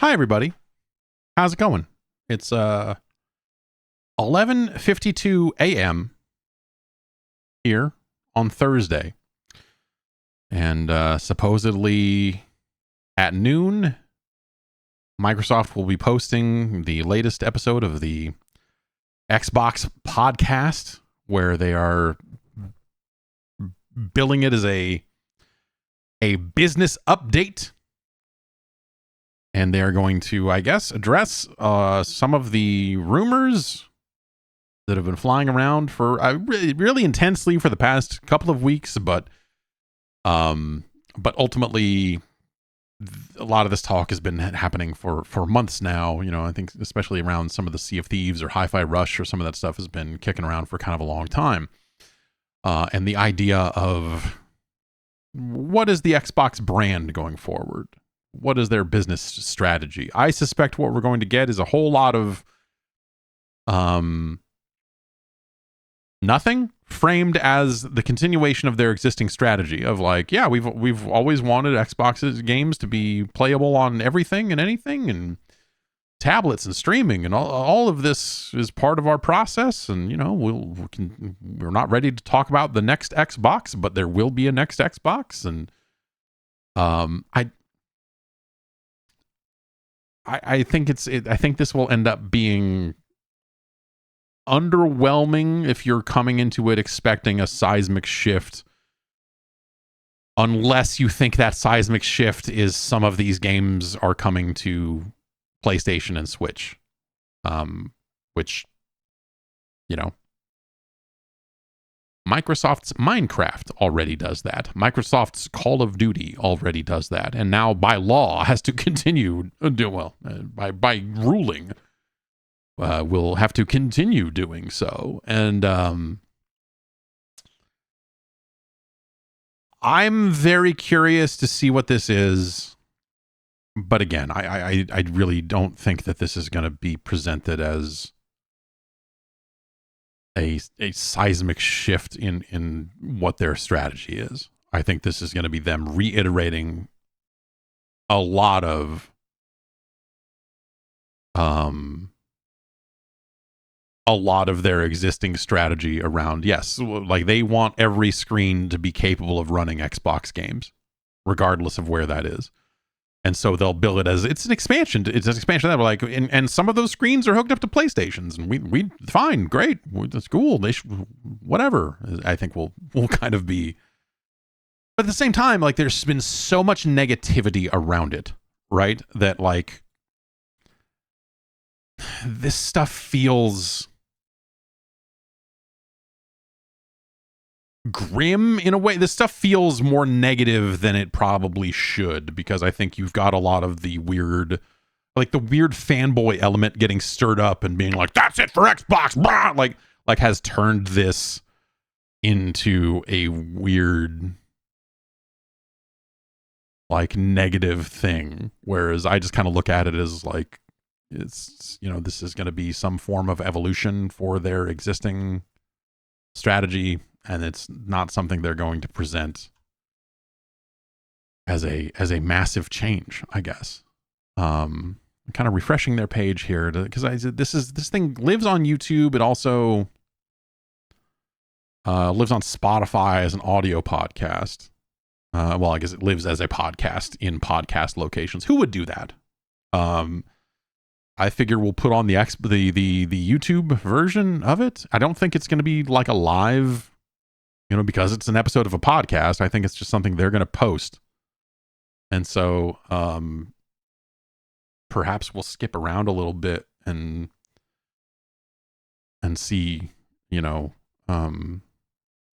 Hi, everybody. How's it going? It's 11:52 a.m. here on Thursday. And supposedly at noon, Microsoft will be posting the latest episode of the Xbox podcast, where they are billing it as a business update. And they're going to, I guess, address some of the rumors that have been flying around for really intensely for the past couple of weeks, but ultimately, a lot of this talk has been happening for months now. You know, I think especially around some of the Sea of Thieves or Hi-Fi Rush or some of that stuff has been kicking around for kind of a long time. And the idea of what is the Xbox brand going forward? What is their business strategy? I suspect what we're going to get is a whole lot of nothing framed as the continuation of their existing strategy of like, yeah, we've always wanted Xbox's games to be playable on everything and anything and tablets and streaming, and all of this is part of our process. And, you know, we're not ready to talk about the next Xbox, but there will be a next Xbox. And I think I think this will end up being underwhelming if you're coming into it expecting a seismic shift, unless you think that seismic shift is some of these games are coming to PlayStation and Switch, which, you know, Microsoft's Minecraft already does that. Microsoft's Call of Duty already does that, and now by law has to continue by ruling will have to continue doing so. And I'm very curious to see what this is. But again, I really don't think that this is going to be presented as a seismic shift in what their strategy is. I think this is going to be them reiterating a lot of their existing strategy around, yes, like they want every screen to be capable of running Xbox games, regardless of where that is. And so they'll bill it as it's an expansion. It's an expansion that we're like, and some of those screens are hooked up to PlayStations, and we fine, great, that's cool. They should, whatever. I think we'll kind of be. But at the same time, like there's been so much negativity around it, right? That like this stuff feels grim in a way. This stuff feels more negative than it probably should, because I think you've got a lot of the weird fanboy element getting stirred up and being like, that's it for Xbox, blah! like has turned this into a weird like negative thing, whereas I just kind of look at it as like, it's, you know, this is going to be some form of evolution for their existing strategy, and it's not something they're going to present as a massive change, I guess. I'm kind of refreshing their page here because this thing lives on YouTube. It also lives on Spotify as an audio podcast. Well, I guess it lives as a podcast in podcast locations. Who would do that? I figure we'll put on the YouTube version of it. I don't think it's going to be like a live, you know, because it's an episode of a podcast. I think it's just something they're going to post. And so perhaps we'll skip around a little bit and see, you know, I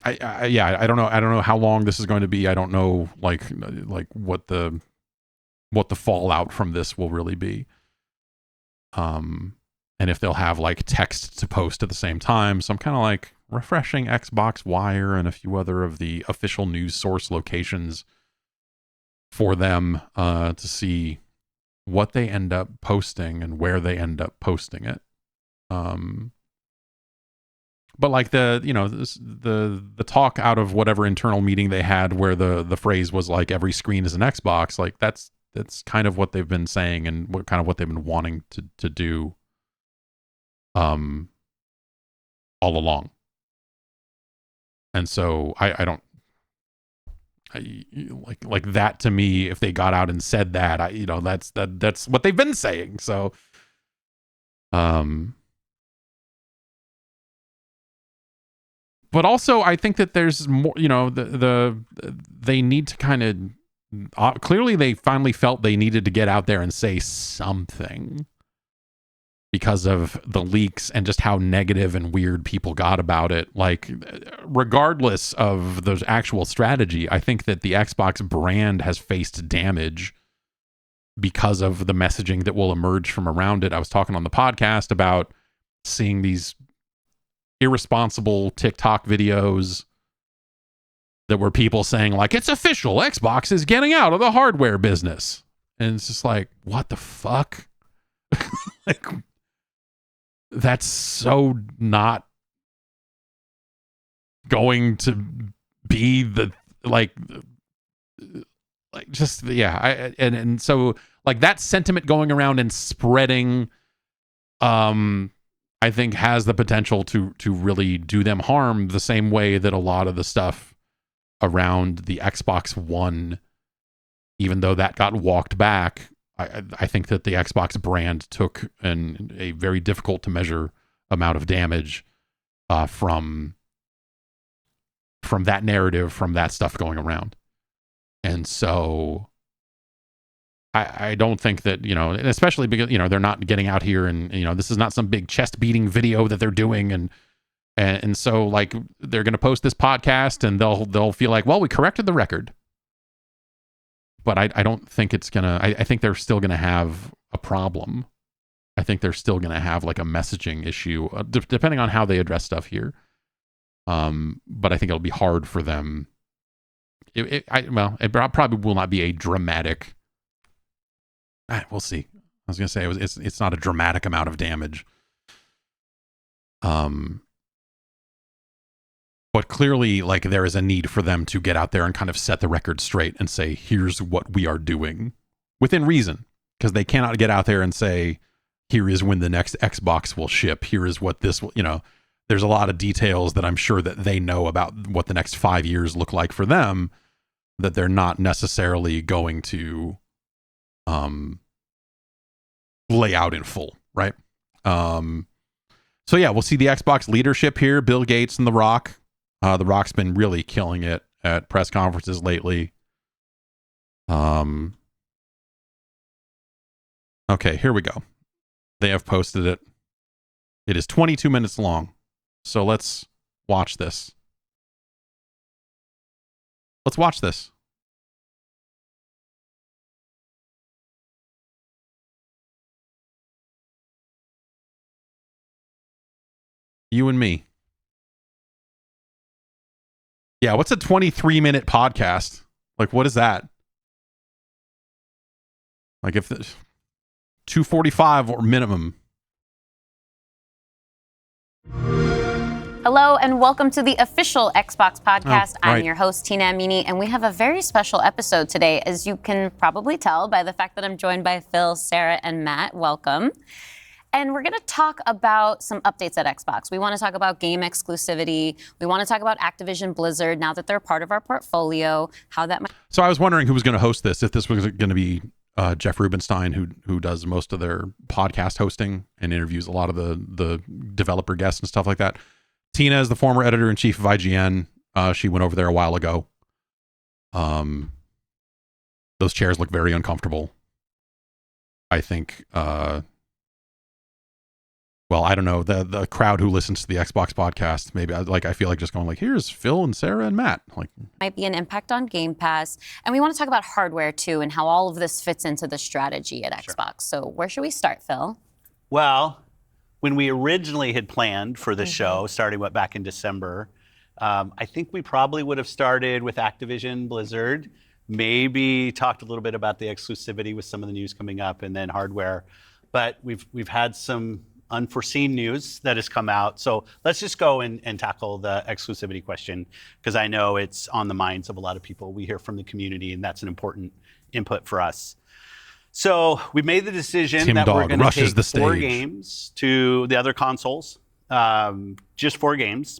don't know. I don't know how long this is going to be. I don't know like what the fallout from this will really be. And if they'll have like text to post at the same time. So I'm kind of like refreshing Xbox Wire and a few other of the official news source locations for them to see what they end up posting and where they end up posting it. But like the talk out of whatever internal meeting they had where the phrase was like every screen is an Xbox, like that's That's kind of what they've been saying and what they've been wanting to do all along. And so I don't like that. To me, if they got out and said that, that's what they've been saying. So but also I think that there's more, they need to kind of clearly they finally felt they needed to get out there and say something because of the leaks and just how negative and weird people got about it. Like, regardless of the actual strategy, I think that the Xbox brand has faced damage because of the messaging that will emerge from around it. I was talking on the podcast about seeing these irresponsible TikTok videos that were people saying like, it's official, Xbox is getting out of the hardware business. And it's just like, what the fuck? Like, that's so not going to be the and so like that sentiment going around and spreading I think has the potential to really do them harm, the same way that a lot of the stuff around the Xbox One, even though that got walked back, I think that the Xbox brand took a very difficult to measure amount of damage from that narrative, from that stuff going around. And so I don't think that, especially because, they're not getting out here and, this is not some big chest beating video that they're doing. And so like they're going to post this podcast and they'll feel like, well, we corrected the record. But I don't think it's going to, I think they're still going to have a problem. I think they're still going to have like a messaging issue, depending on how they address stuff here. But I think it'll be hard for them. It probably will not be a dramatic. We'll see. I was going to say it's not a dramatic amount of damage. But clearly, like, there is a need for them to get out there and kind of set the record straight and say, here's what we are doing within reason, because they cannot get out there and say, here is when the next Xbox will ship. Here is what this will, there's a lot of details that I'm sure that they know about what the next 5 years look like for them that they're not necessarily going to lay out in full, right? So yeah, we'll see the Xbox leadership here, Bill Gates and The Rock. The Rock's been really killing it at press conferences lately. Okay, here we go. They have posted it. It is 22 minutes long. So let's watch this. Let's watch this. You and me. Yeah, what's a 23-minute podcast? Like, what is that? Like, if the 245 or minimum. Hello and welcome to the official Xbox podcast. I'm your host, Tina Amini, and we have a very special episode today, as you can probably tell by the fact that I'm joined by Phil, Sarah, and Matt. Welcome. And we're going to talk about some updates at Xbox. We want to talk about game exclusivity. We want to talk about Activision Blizzard, now that they're part of our portfolio, how that might... So I was wondering who was going to host this, if this was going to be Jeff Rubenstein, who does most of their podcast hosting and interviews a lot of the developer guests and stuff like that. Tina is the former editor-in-chief of IGN. She went over there a while ago. Those chairs look very uncomfortable. I think... well, I don't know, the crowd who listens to the Xbox podcast, maybe I feel like just going like, here's Phil and Sarah and Matt. Like, might be an impact on Game Pass. And we want to talk about hardware too and how all of this fits into the strategy at Xbox. So where should we start, Phil? Well, when we originally had planned for the show, starting back in December, I think we probably would have started with Activision Blizzard, maybe talked a little bit about the exclusivity with some of the news coming up, and then hardware. But we've had some unforeseen news that has come out. So let's just go and tackle the exclusivity question, because I know it's on the minds of a lot of people. We hear from the community, and that's an important input for us. So we made the decision Tim that we're Dog going to rushes take the 4 stage. games to the other consoles. Just 4 games.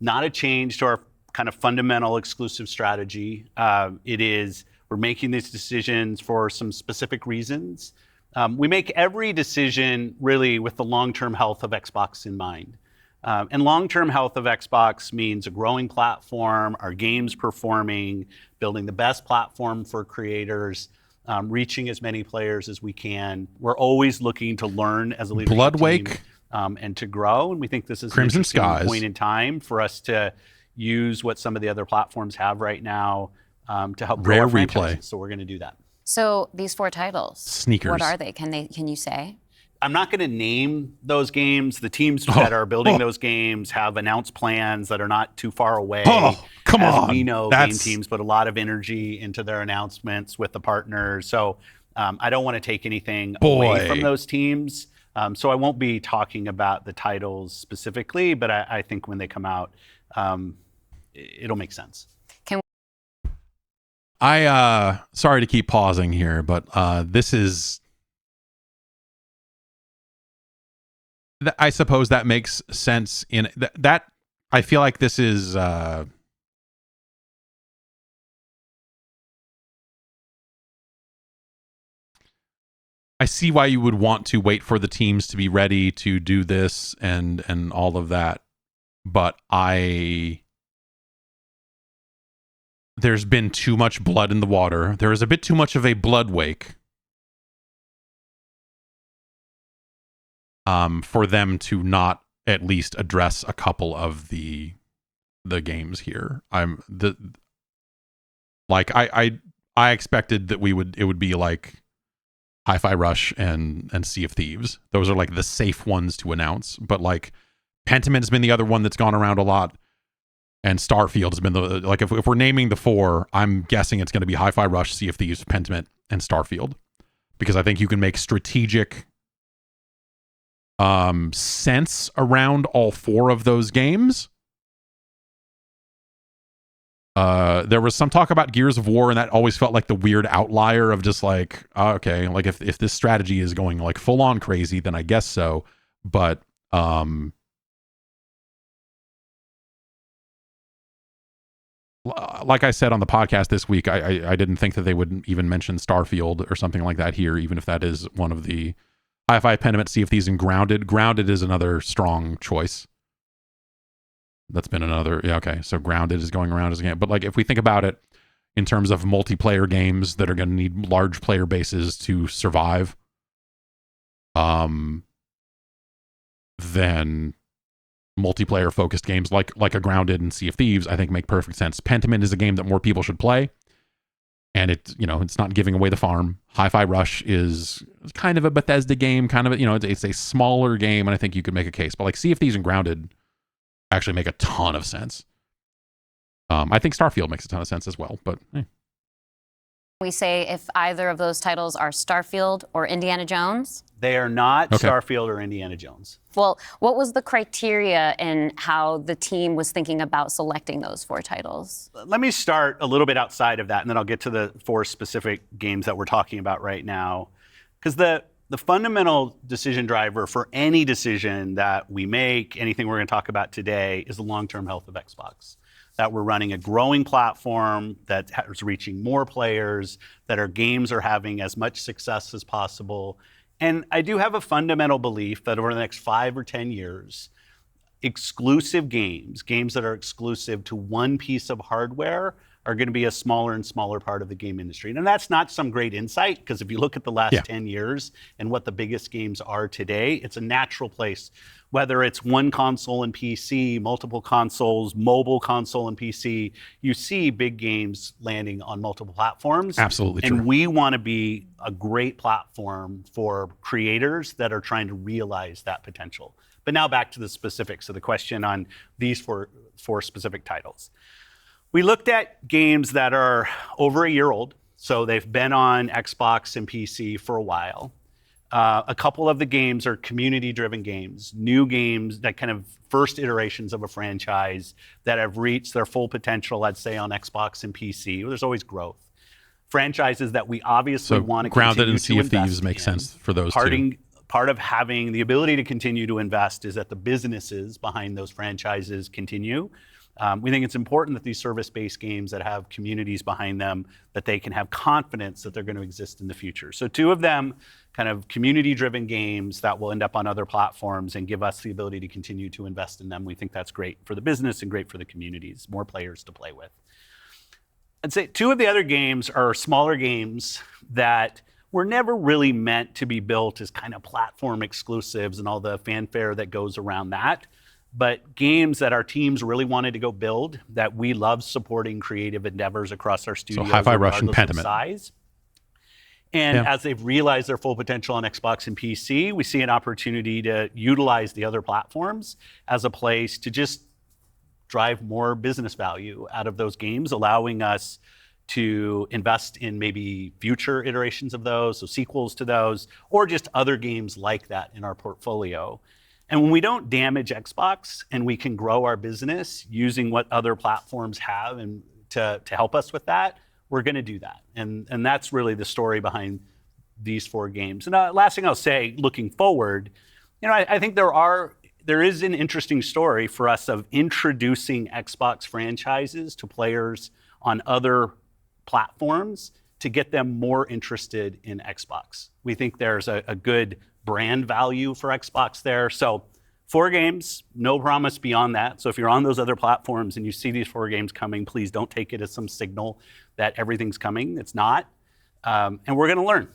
Not a change to our kind of fundamental exclusive strategy. We're making these decisions for some specific reasons. We make every decision really with the long-term health of Xbox in mind. And long-term health of Xbox means a growing platform, our games performing, building the best platform for creators, reaching as many players as we can. We're always looking to learn as a leadership Bloodwake. team and to grow. And we think this is Crimson an interesting Skies. point in time for us to use what some of the other platforms have right now to help grow Rare our Replay. franchises. So we're going to do that. So these 4 titles, Sneakers. what are they? Can you say? I'm not going to name those games. The teams that are building those games have announced plans that are not too far away. Come As on. we know, game teams put a lot of energy into their announcements with the partners. So I don't want to take anything away from those teams. So I won't be talking about the titles specifically, but I think when they come out, it'll make sense. Sorry to keep pausing here, but this is... I suppose that makes sense in that. I feel like this is I see why you would want to wait for the teams to be ready to do this and all of that, but there's been too much blood in the water. There is a bit too much of a blood wake for them to not at least address a couple of the games here. I expected that it would be like Hi-Fi Rush and Sea of Thieves. Those are like the safe ones to announce, but like Pentiment has been the other one that's gone around a lot, and Starfield has been if we're naming the 4, I'm guessing it's going to be Hi-Fi Rush, Sea of Thieves, Pentiment, and Starfield, because I think you can make strategic sense around all 4 of those games. There was some talk about Gears of War, and that always felt like the weird outlier of just like, okay, like if this strategy is going like full on crazy, then I guess so. But like I said on the podcast this week, I didn't think that they would even mention Starfield or something like that here, even if that is one of the Hi-Fi, Pentiment, Sea of Thieves, and Grounded. Grounded is another strong choice. That's been another... Yeah, okay. So Grounded is going around as a game. But like, if we think about it in terms of multiplayer games that are going to need large player bases to survive, then multiplayer-focused games like a Grounded and Sea of Thieves, I think, make perfect sense. Pentiment is a game that more people should play, and it's not giving away the farm. Hi-Fi Rush is kind of a Bethesda game, kind of it's a smaller game, and I think you could make a case. But like Sea of Thieves and Grounded actually make a ton of sense. I think Starfield makes a ton of sense as well, but We say if either of those titles are Starfield or Indiana Jones? They are not Starfield or Indiana Jones. Well, what was the criteria in how the team was thinking about selecting those 4 titles? Let me start a little bit outside of that, and then I'll get to the 4 specific games that we're talking about right now. Because the fundamental decision driver for any decision that we make, anything we're going to talk about today, is the long-term health of Xbox. That we're running a growing platform that is reaching more players, that our games are having as much success as possible. And I do have a fundamental belief that over the next 5 or 10 years, exclusive games that are exclusive to one piece of hardware, are going to be a smaller and smaller part of the game industry. And that's not some great insight, because if you look at the last 10 years and what the biggest games are today, it's a natural place. Whether it's one console and PC, multiple consoles, mobile console and PC, you see big games landing on multiple platforms. Absolutely true. And we want to be a great platform for creators that are trying to realize that potential. But now back to the specifics of the question on these four specific titles. We looked at games that are over a year old, so they've been on Xbox and PC for a while. A couple of the games are community-driven games, new games that kind of first iterations of a franchise that have reached their full potential, I'd say, on Xbox and PC. There's always growth. franchises that we obviously want to grounded continue in Sea of to invest Thieves makes in. sense for those two. Part of having the ability to continue to invest is that the businesses behind those franchises continue. We think it's important that these service-based games that have communities behind them, that they can have confidence that they're going to exist in the future. So two of them, kind of community-driven games that will end up on other platforms and give us the ability to continue to invest in them. We think that's great for the business and great for the communities, more players to play with. I'd say two of the other games are smaller games that were never really meant to be built as kind of platform exclusives and all the fanfare that goes around that, but games that our teams really wanted to go build, that we love supporting creative endeavors across our studios. So Hi-Fi Rush and Pentiment. Size. And as they've realized their full potential on Xbox and PC, we see an opportunity to utilize the other platforms as a place to just drive more business value out of those games, allowing us to invest in maybe future iterations of those, so sequels to those, or just other games like that in our portfolio. And when we don't damage Xbox and we can grow our business using what other platforms have and to help us with that, we're going to do that. And that's really the story behind these 4 games. And last thing I'll say, looking forward, I think there is an interesting story for us of introducing Xbox franchises to players on other platforms to get them more interested in Xbox. We think there's a good brand value for Xbox there. So 4 games, no promise beyond that. So if you're on those other platforms and you see these 4 games coming, please don't take it as some signal that everything's coming. It's not. And we're going to learn.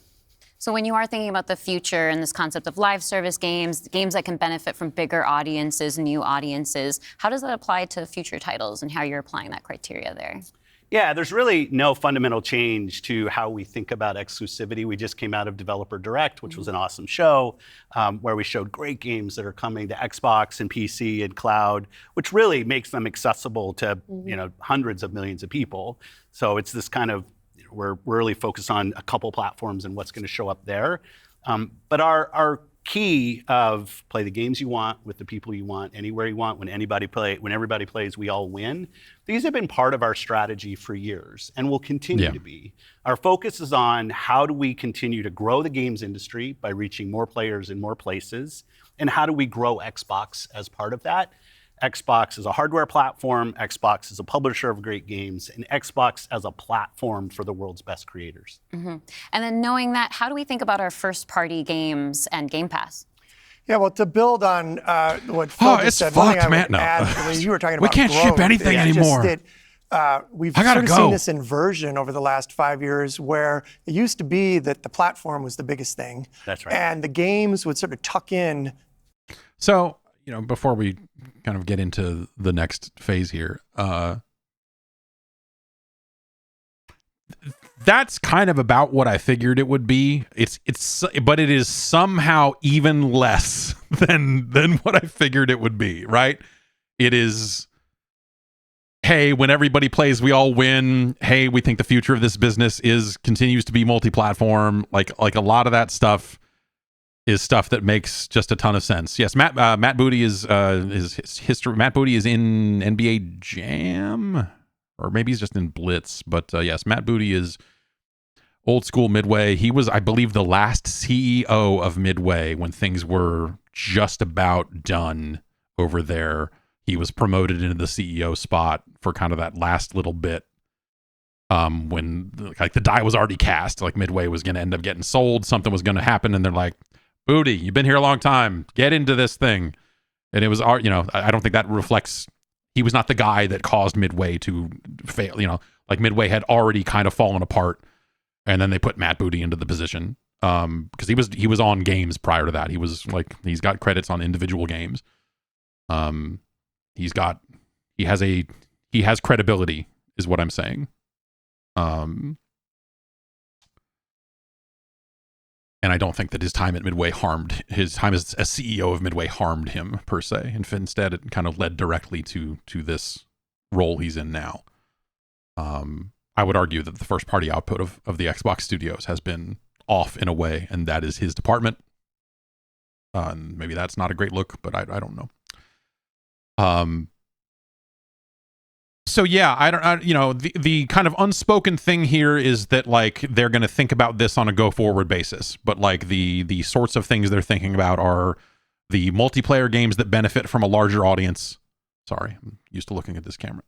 So when you are thinking about the future and this concept of live service games, games that can benefit from bigger audiences, new audiences, how does that apply to future titles and how you're applying that criteria there? Yeah, there's really no fundamental change to how we think about exclusivity. We just came out of Developer Direct, which was an awesome show, where we showed great games that are coming to Xbox and PC and cloud, which really makes them accessible to hundreds of millions of people. So it's this kind of, we're really focused on a couple platforms and what's going to show up there. But our key of play the games you want with the people you want, anywhere you want, when everybody plays, we all win. These have been part of our strategy for years and will continue to be. Our focus is on how do we continue to grow the games industry by reaching more players in more places, and how do we grow Xbox as part of that. Xbox is a hardware platform, Xbox is a publisher of great games, and Xbox as a platform for the world's best creators. And then knowing that, how do we think about our first-party games and Game Pass? Yeah, well, to build on what Phil just said, one thing I would add, you were talking about we can't growth, ship anything anymore. We've sort of seen this inversion over the last 5 years where it used to be that the platform was the biggest thing. That's right. And the games would sort of tuck in. So, before we kind of get into the next phase here, that's kind of about what I figured it would be. But it is somehow even less than what I figured it would be, right? It is, hey, when everybody plays, we all win. Hey, we think the future of this business continues to be multi-platform. Like a lot of that stuff is stuff that makes just a ton of sense. Yes, Matt Booty is his history. Matt Booty is in NBA Jam, or maybe he's just in Blitz. But yes, Matt Booty is old school Midway. He was, I believe, the last CEO of Midway when things were just about done over there. He was promoted into the CEO spot for kind of that last little bit. When like the die was already cast, like Midway was going to end up getting sold, something was going to happen, and they're like, Booty, you've been here a long time, get into this thing. And it was, I don't think that reflects, he was not the guy that caused Midway to fail. Like Midway had already kind of fallen apart, and then they put Matt Booty into the position because he was on games prior to that. He was like, he's got credits on individual games. He has credibility is what I'm saying. And I don't think that his time at Midway his time as CEO of Midway harmed him per se. And instead, it kind of led directly to this role he's in now. I would argue that the first party output of the Xbox studios has been off in a way, and that is his department. And maybe that's not a great look, but I don't know. So yeah, the kind of unspoken thing here is that like they're going to think about this on a go forward basis, but like the sorts of things they're thinking about are the multiplayer games that benefit from a larger audience. Sorry, I'm used to looking at this camera.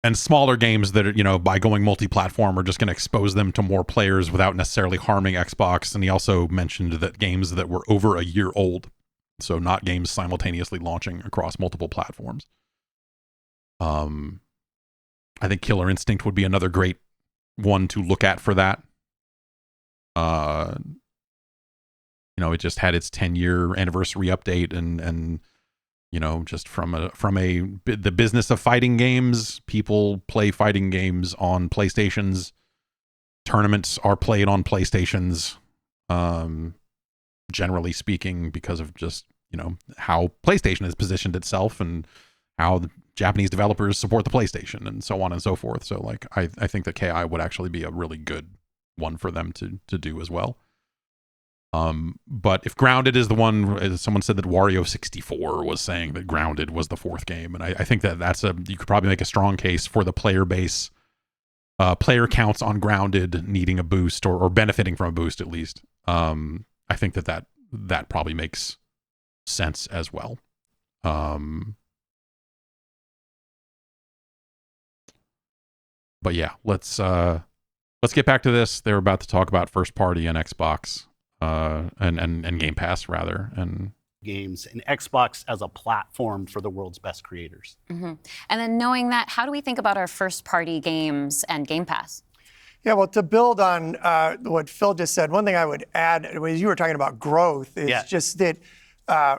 And smaller games that are, by going multi-platform are just going to expose them to more players without necessarily harming Xbox. And he also mentioned that games that were over a year old, so not games simultaneously launching across multiple platforms. I think Killer Instinct would be another great one to look at for that. It just had its 10-year anniversary update, and just from the business of fighting games, people play fighting games on PlayStations. Tournaments are played on PlayStations, generally speaking, because of just, how PlayStation has positioned itself and how the Japanese developers support the PlayStation and so on and so forth. So like, I think that KI would actually be a really good one for them to do as well. But if Grounded is the one, someone said that Wario 64 was saying that Grounded was the fourth game. And I think that you could probably make a strong case for the player base, player counts on Grounded needing a boost or benefiting from a boost at least. I think that probably makes sense as well. But yeah, let's get back to this. They're about to talk about first party and Xbox. And Game Pass rather, and games and Xbox as a platform for the world's best creators. Mm-hmm. And then knowing that, how do we think about our first party games and Game Pass? Yeah, well, to build on what Phil just said, one thing I would add, as you were talking about growth, is just that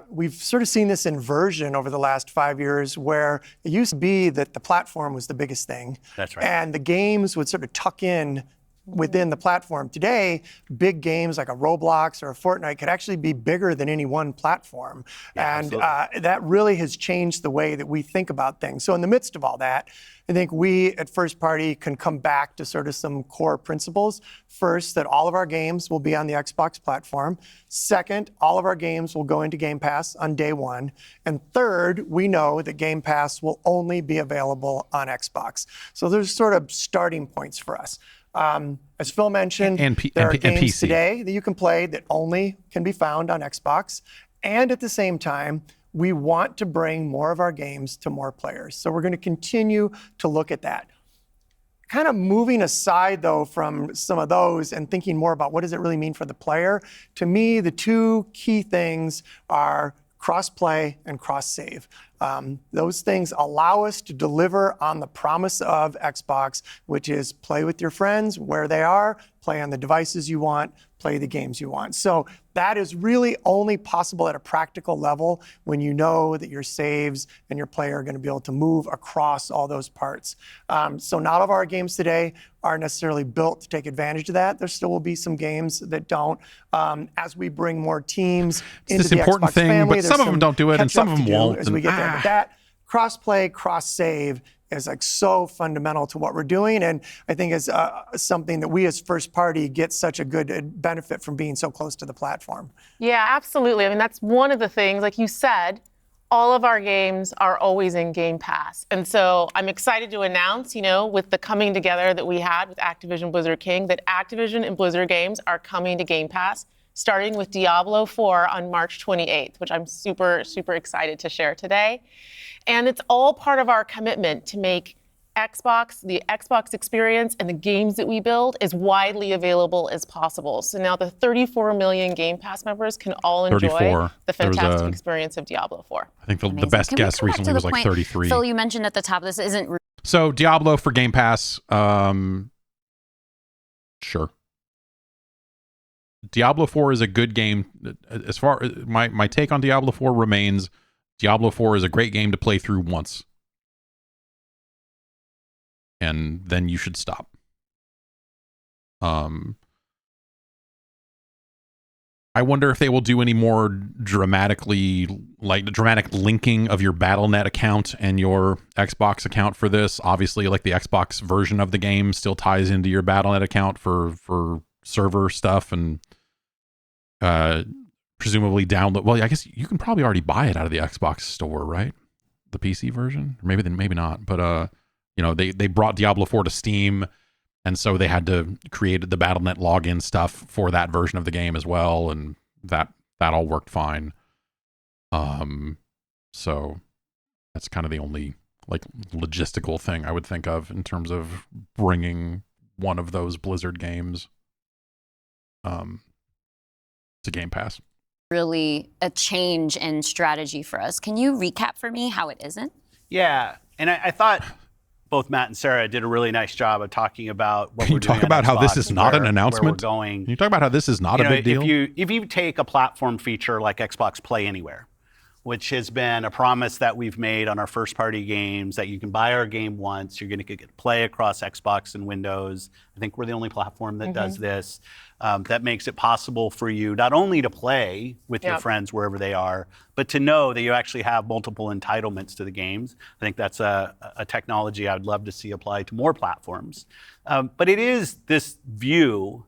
we've sort of seen this inversion over the last 5 years where it used to be that the platform was the biggest thing. That's right. And the games would sort of tuck in within the platform. Today, big games like a Roblox or a Fortnite could actually be bigger than any one platform. Yeah, and that really has changed the way that we think about things. So in the midst of all that, I think we at First Party can come back to sort of some core principles. First, that all of our games will be on the Xbox platform. Second, all of our games will go into Game Pass on day one. And third, we know that Game Pass will only be available on Xbox. So there's sort of starting points for us. As Phil mentioned, there are games today that you can play that only can be found on Xbox. And at the same time, we want to bring more of our games to more players. So we're going to continue to look at that. Kind of moving aside, though, from some of those and thinking more about what does it really mean for the player, to me, the two key things are cross-play and cross-save. Those things allow us to deliver on the promise of Xbox, which is play with your friends where they are, play on the devices you want, play the games you want. So that is really only possible at a practical level when you know that your saves and your player are going to be able to move across all those parts. So not all of our games today are necessarily built to take advantage of that. There still will be some games that don't. As we bring more teams into the Xbox family, but some of them don't do it and some of them won't. As we get there. But that cross-play, cross-save is like so fundamental to what we're doing, and I think is something that we as First Party get such a good benefit from being so close to the platform. Yeah, absolutely. I mean, that's one of the things, like you said, all of our games are always in Game Pass. And so I'm excited to announce, with the coming together that we had with Activision Blizzard King, that Activision and Blizzard games are coming to Game Pass, starting with Diablo 4 on March 28th, which I'm super, super excited to share today. And it's all part of our commitment to make the Xbox experience and the games that we build as widely available as possible. So now the 34 million Game Pass members can all enjoy the fantastic experience of Diablo 4. I think the best guess recently was like 33. Phil, you mentioned at the top, this isn't... So Diablo for Game Pass, sure. Diablo 4 is a good game. As far as my take on Diablo 4 remains, Diablo 4 is a great game to play through once. And then you should stop. I wonder if they will do any more dramatic linking of your Battle.net account and your Xbox account for this. Obviously, like the Xbox version of the game still ties into your Battle.net account for server stuff and presumably download. Well, I guess you can probably already buy it out of the Xbox store, right? the PC version. Maybe not. But they brought Diablo 4 to Steam, and so they had to create the Battle.net login stuff for that version of the game as well, and that all worked fine. So that's kind of the only like logistical thing I would think of in terms of bringing one of those Blizzard games to Game Pass. Really a change in strategy for us. Can you recap for me how it isn't? Yeah, and I thought both Matt and Sarah did a really nice job of talking about what Can we're you doing talk about on how this Xbox is and not an where announcement? we're going. Can you talk about how this is not a big deal? If you take a platform feature like Xbox Play Anywhere, which has been a promise that we've made on our first-party games, that you can buy our game once, you're going to get to play across Xbox and Windows. I think we're the only platform that does this. That makes it possible for you not only to play with your friends wherever they are, but to know that you actually have multiple entitlements to the games. I think that's a technology I'd love to see applied to more platforms. But it is this view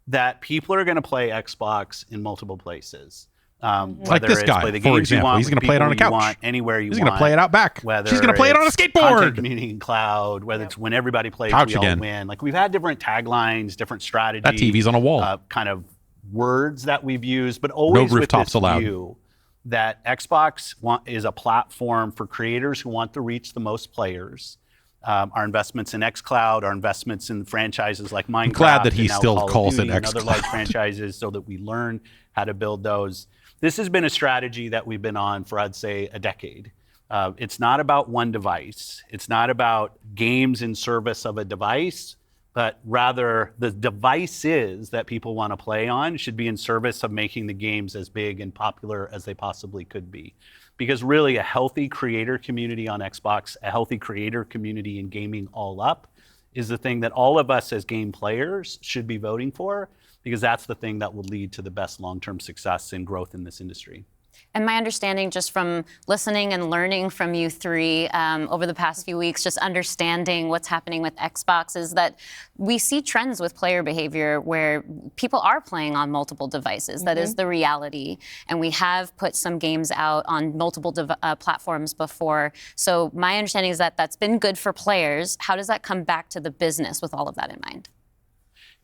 that people are going to play Xbox in multiple places. Like this guy, for example. He's going to play it on a couch. Anywhere you want. He's going to play it out back. She's going to play it on a skateboard. Content community and cloud, whether it's when everybody plays, couch we again. all win. Like we've had different taglines, different strategies. That TV's on a wall. Kind of words that we've used, but always No rooftops with this allowed. view that Xbox is a platform for creators who want to reach the most players. Our investments in xCloud, our investments in franchises like Minecraft. I'm glad that he and now still Call of calls it Duty and other xCloud. large franchises so that we learn how to build those. This has been a strategy that we've been on for, I'd say, a decade. It's not about one device. It's not about games in service of a device, but rather the devices that people want to play on should be in service of making the games as big and popular as they possibly could be. Because really a healthy creator community on Xbox, a healthy creator community in gaming all up is the thing that all of us as game players should be voting for, because that's the thing that will lead to the best long-term success and growth in this industry. And my understanding just from listening and learning from you three over the past few weeks, just understanding what's happening with Xbox, is that we see trends with player behavior where people are playing on multiple devices. That is the reality. And we have put some games out on multiple platforms before. So my understanding is that that's been good for players. How does that come back to the business with all of that in mind?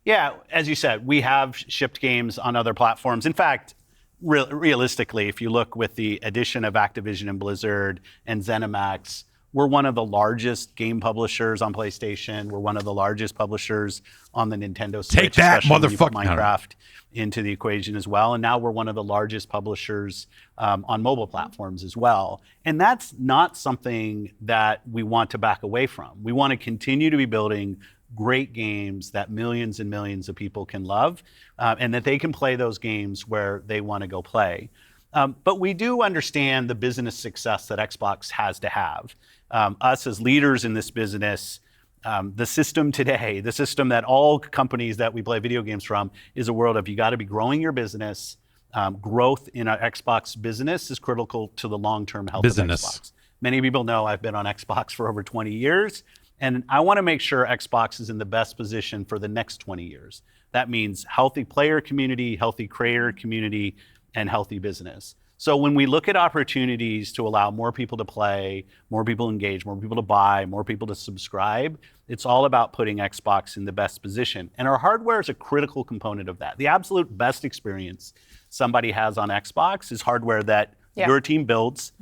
Yeah, as you said, we have shipped games on other platforms. In fact, realistically, if you look with the addition of Activision and Blizzard and ZeniMax, we're one of the largest game publishers on PlayStation. We're one of the largest publishers on the Nintendo Switch. Take that, especially when you put motherfucker. Minecraft into the equation as well. And now we're one of the largest publishers on mobile platforms as well. And that's not something that we want to back away from. We want to continue to be building great games that millions and millions of people can love, and that they can play those games where they want to go play. But we do understand the business success that Xbox has to have. Us as leaders in this business, the system today, the system that all companies that we play video games from, is a world of you got to be growing your business. Growth in our Xbox business is critical to the long-term health of Xbox. Many people know I've been on Xbox for over 20 years. And I want to make sure Xbox is in the best position for the next 20 years. That means healthy player community, healthy creator community, and healthy business. So when we look at opportunities to allow more people to play, more people to engage, more people to buy, more people to subscribe, it's all about putting Xbox in the best position. And our hardware is a critical component of that. The absolute best experience somebody has on Xbox is hardware that your team builds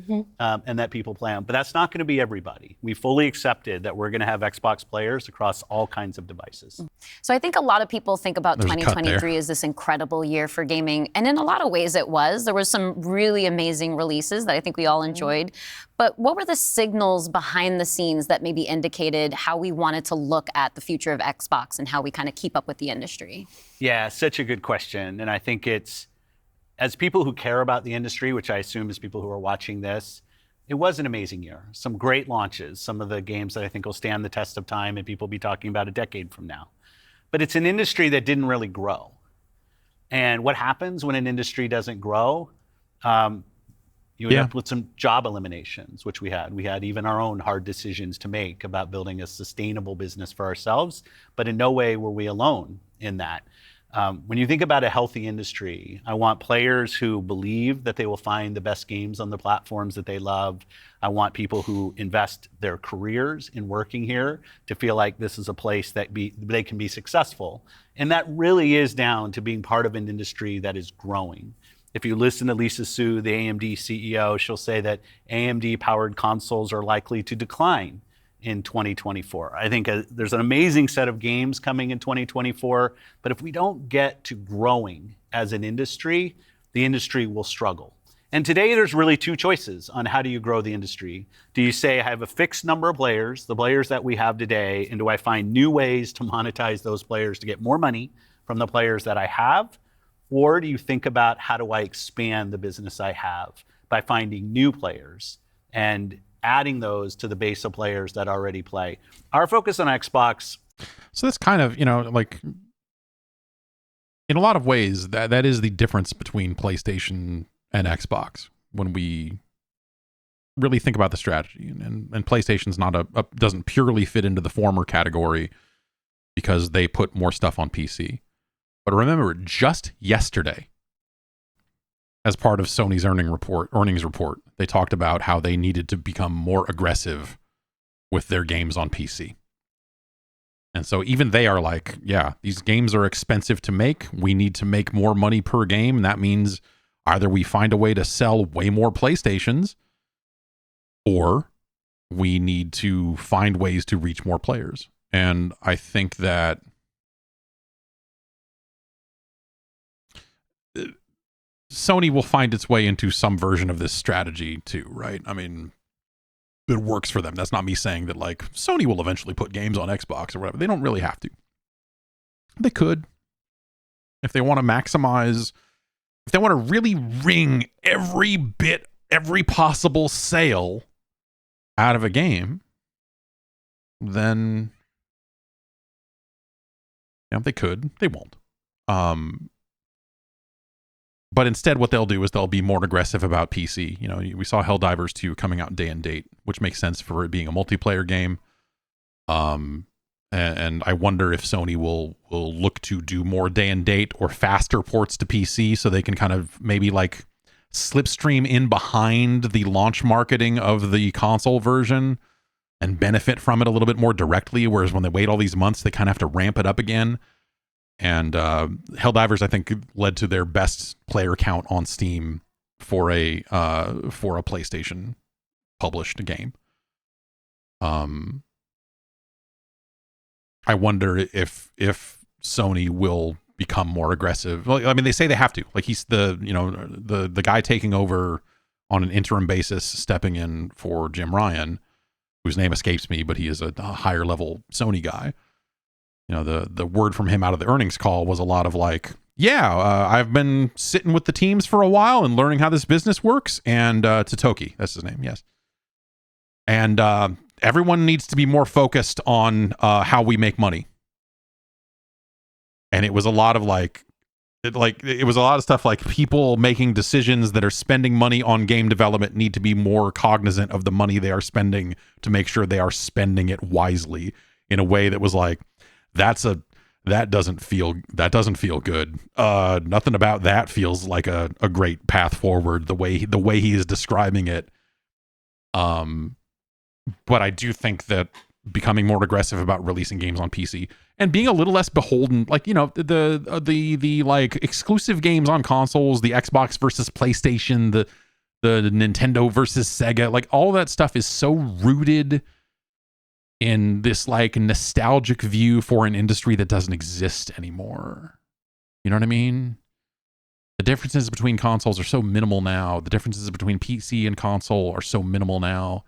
and that people play on. But that's not going to be everybody. We fully accepted that we're going to have Xbox players across all kinds of devices. So I think a lot of people think about There's a cut 2023 as this incredible year for gaming. And in a lot of ways it was. There was some really amazing releases that I think we all enjoyed. But what were the signals behind the scenes that maybe indicated how we wanted to look at the future of Xbox and how we kind of keep up with the industry? Yeah, such a good question. And I think it's, as people who care about the industry, which I assume is people who are watching this, it was an amazing year. Some great launches, some of the games that I think will stand the test of time and people will be talking about a decade from now. But it's an industry that didn't really grow. And what happens when an industry doesn't grow? You end up with some job eliminations, which we had. We had even our own hard decisions to make about building a sustainable business for ourselves, but in no way were we alone in that. When you think about a healthy industry, I want players who believe that they will find the best games on the platforms that they love. I want people who invest their careers in working here to feel like this is a place that they can be successful. And that really is down to being part of an industry that is growing. If you listen to Lisa Su, the AMD CEO, she'll say that AMD-powered consoles are likely to decline in 2024. I think there's an amazing set of games coming in 2024, but if we don't get to growing as an industry, the industry will struggle. And today there's really two choices on how do you grow the industry. Do you say, I have a fixed number of players, the players that we have today, and do I find new ways to monetize those players to get more money from the players that I have? Or do you think about how do I expand the business I have by finding new players and adding those to the base of players that already play? Our focus on Xbox. So that's kind of, like in a lot of ways, that is the difference between PlayStation and Xbox when we really think about the strategy. And PlayStation's doesn't purely fit into the former category because they put more stuff on PC. But remember, just yesterday, as part of Sony's earnings report, they talked about how they needed to become more aggressive with their games on PC. And so even they are like, yeah, these games are expensive to make. We need to make more money per game. And that means either we find a way to sell way more PlayStations, or we need to find ways to reach more players. And I think that Sony will find its way into some version of this strategy too, right? I mean, it works for them. That's not me saying that like Sony will eventually put games on Xbox or whatever. They don't really have to. They could. If they want to maximize, if they want to really wring every possible sale out of a game, then they could. They won't. But instead, what they'll do is they'll be more aggressive about PC. We saw Helldivers 2 coming out day and date, which makes sense for it being a multiplayer game. And I wonder if Sony will look to do more day and date or faster ports to PC so they can kind of maybe like slipstream in behind the launch marketing of the console version and benefit from it a little bit more directly. Whereas when they wait all these months, they kind of have to ramp it up again. And Helldivers, I think, led to their best player count on Steam for a PlayStation published game. I wonder if Sony will become more aggressive. Well, I mean, they say they have to. Like he's the guy taking over on an interim basis, stepping in for Jim Ryan, whose name escapes me, but he is a higher level Sony guy. The word from him out of the earnings call was a lot of like, I've been sitting with the teams for a while and learning how this business works. And Totoki, that's his name, yes. And everyone needs to be more focused on how we make money. And it was a lot of it was a lot of stuff like people making decisions that are spending money on game development need to be more cognizant of the money they are spending to make sure they are spending it wisely in a way that was like, that doesn't feel good. Nothing about that feels like a great path forward, the way he is describing it. But I do think that becoming more aggressive about releasing games on PC and being a little less beholden, like, the like exclusive games on consoles, the Xbox versus PlayStation, the Nintendo versus Sega, like all that stuff is so rooted in this like nostalgic view for an industry that doesn't exist anymore. You know what I mean? The differences between consoles are so minimal now. The differences between PC and console are so minimal now.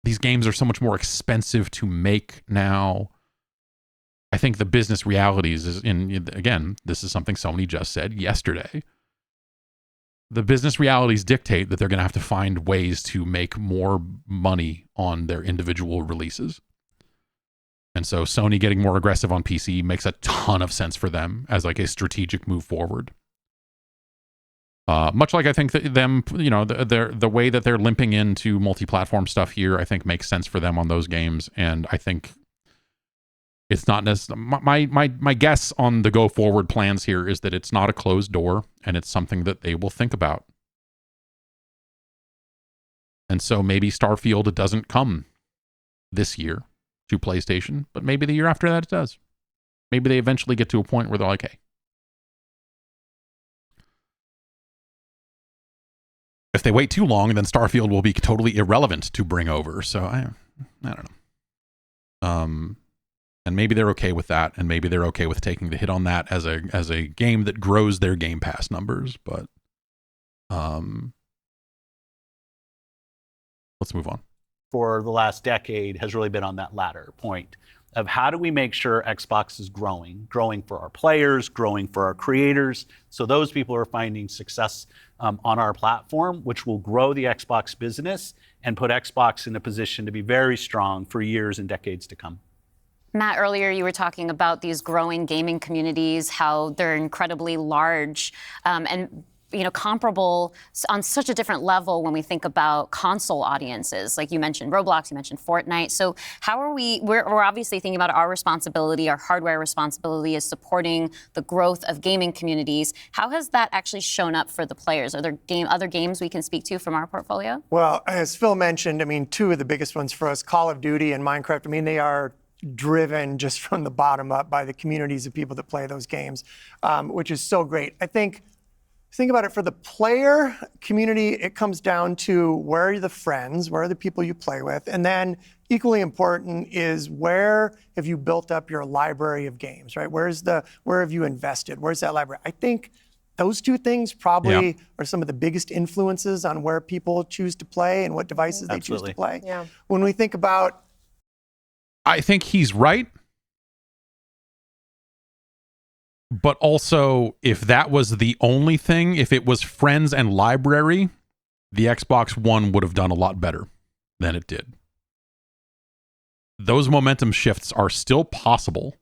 These games are so much more expensive to make now. I think the business realities again, this is something Sony just said yesterday. The business realities dictate that they're going to have to find ways to make more money on their individual releases. And so Sony getting more aggressive on PC makes a ton of sense for them as like a strategic move forward. Much like I think that them, the way that they're limping into multi-platform stuff here, I think makes sense for them on those games. And I think It's not necessarily my guess on the go forward plans here is that it's not a closed door and it's something that they will think about. And so maybe Starfield doesn't come this year to PlayStation, but maybe the year after that it does. Maybe they eventually get to a point where they're like, hey. If they wait too long, then Starfield will be totally irrelevant to bring over. So I don't know. And maybe they're okay with that, and maybe they're okay with taking the hit on that as a game that grows their Game Pass numbers. But let's move on. For the last decade has really been on that latter point of how do we make sure Xbox is growing for our players, growing for our creators, so those people are finding success on our platform, which will grow the Xbox business and put Xbox in a position to be very strong for years and decades to come. Matt, earlier you were talking about these growing gaming communities, how they're incredibly large and comparable on such a different level when we think about console audiences. Like you mentioned Roblox, you mentioned Fortnite. So how are we're obviously thinking about our responsibility, our hardware responsibility is supporting the growth of gaming communities. How has that actually shown up for the players? Are there other games we can speak to from our portfolio? Well, as Phil mentioned, two of the biggest ones for us, Call of Duty and Minecraft, they are driven just from the bottom up by the communities of people that play those games, which is so great. I think about it for the player community, it comes down to where are the friends, where are the people you play with, and then equally important is where have you built up your library of games, right? Where have you invested? Where's that library? I think those two things probably are some of the biggest influences on where people choose to play and what devices they choose to play. Yeah. When we think about I think he's right. But also, if that was the only thing, if it was friends and library, the Xbox One would have done a lot better than it did. Those momentum shifts are still possible.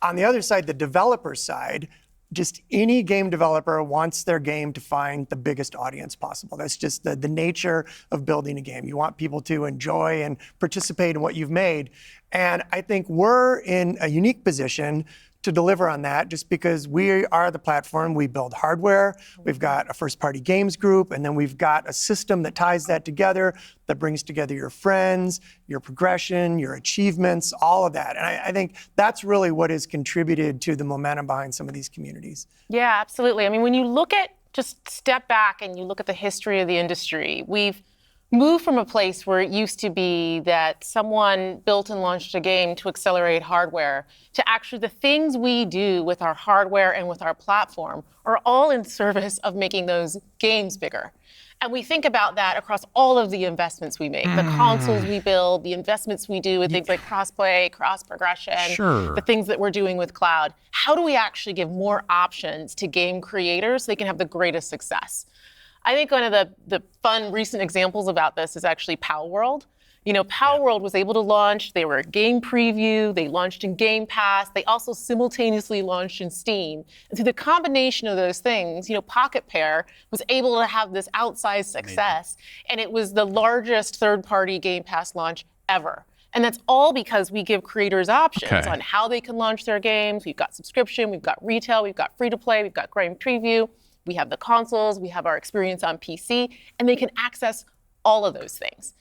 On the other side, the developer side, just any game developer wants their game to find the biggest audience possible. That's just the nature of building a game. You want people to enjoy and participate in what you've made. And I think we're in a unique position to deliver on that just because we are the platform. We build hardware, we've got a first-party games group, and then we've got a system that ties that together, that brings together your friends, your progression, your achievements, all of that. And I think that's really what has contributed to the momentum behind some of these communities. Yeah, absolutely. When you look at, just step back and you look at the history of the industry, we've moved from a place where it used to be that someone built and launched a game to accelerate hardware to actually the things we do with our hardware and with our platform are all in service of making those games bigger. And we think about that across all of the investments we make, the consoles we build, the investments we do with things like cross-play, cross-progression, the things that we're doing with cloud. How do we actually give more options to game creators so they can have the greatest success? I think one of the fun recent examples about this is actually Palworld. Palworld was able to launch, they were a game preview, they launched in Game Pass, they also simultaneously launched in Steam. And through the combination of those things, Pocket Pair was able to have this outsized success, and it was the largest third-party Game Pass launch ever. And that's all because we give creators options on how they can launch their games. We've got subscription, we've got retail, we've got free-to-play, we've got game preview. We have the consoles, we have our experience on PC, and they can access all of those things.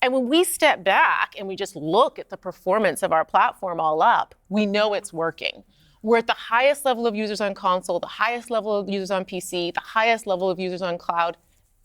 And when we step back and we just look at the performance of our platform all up, we know it's working. We're at the highest level of users on console, the highest level of users on PC, the highest level of users on cloud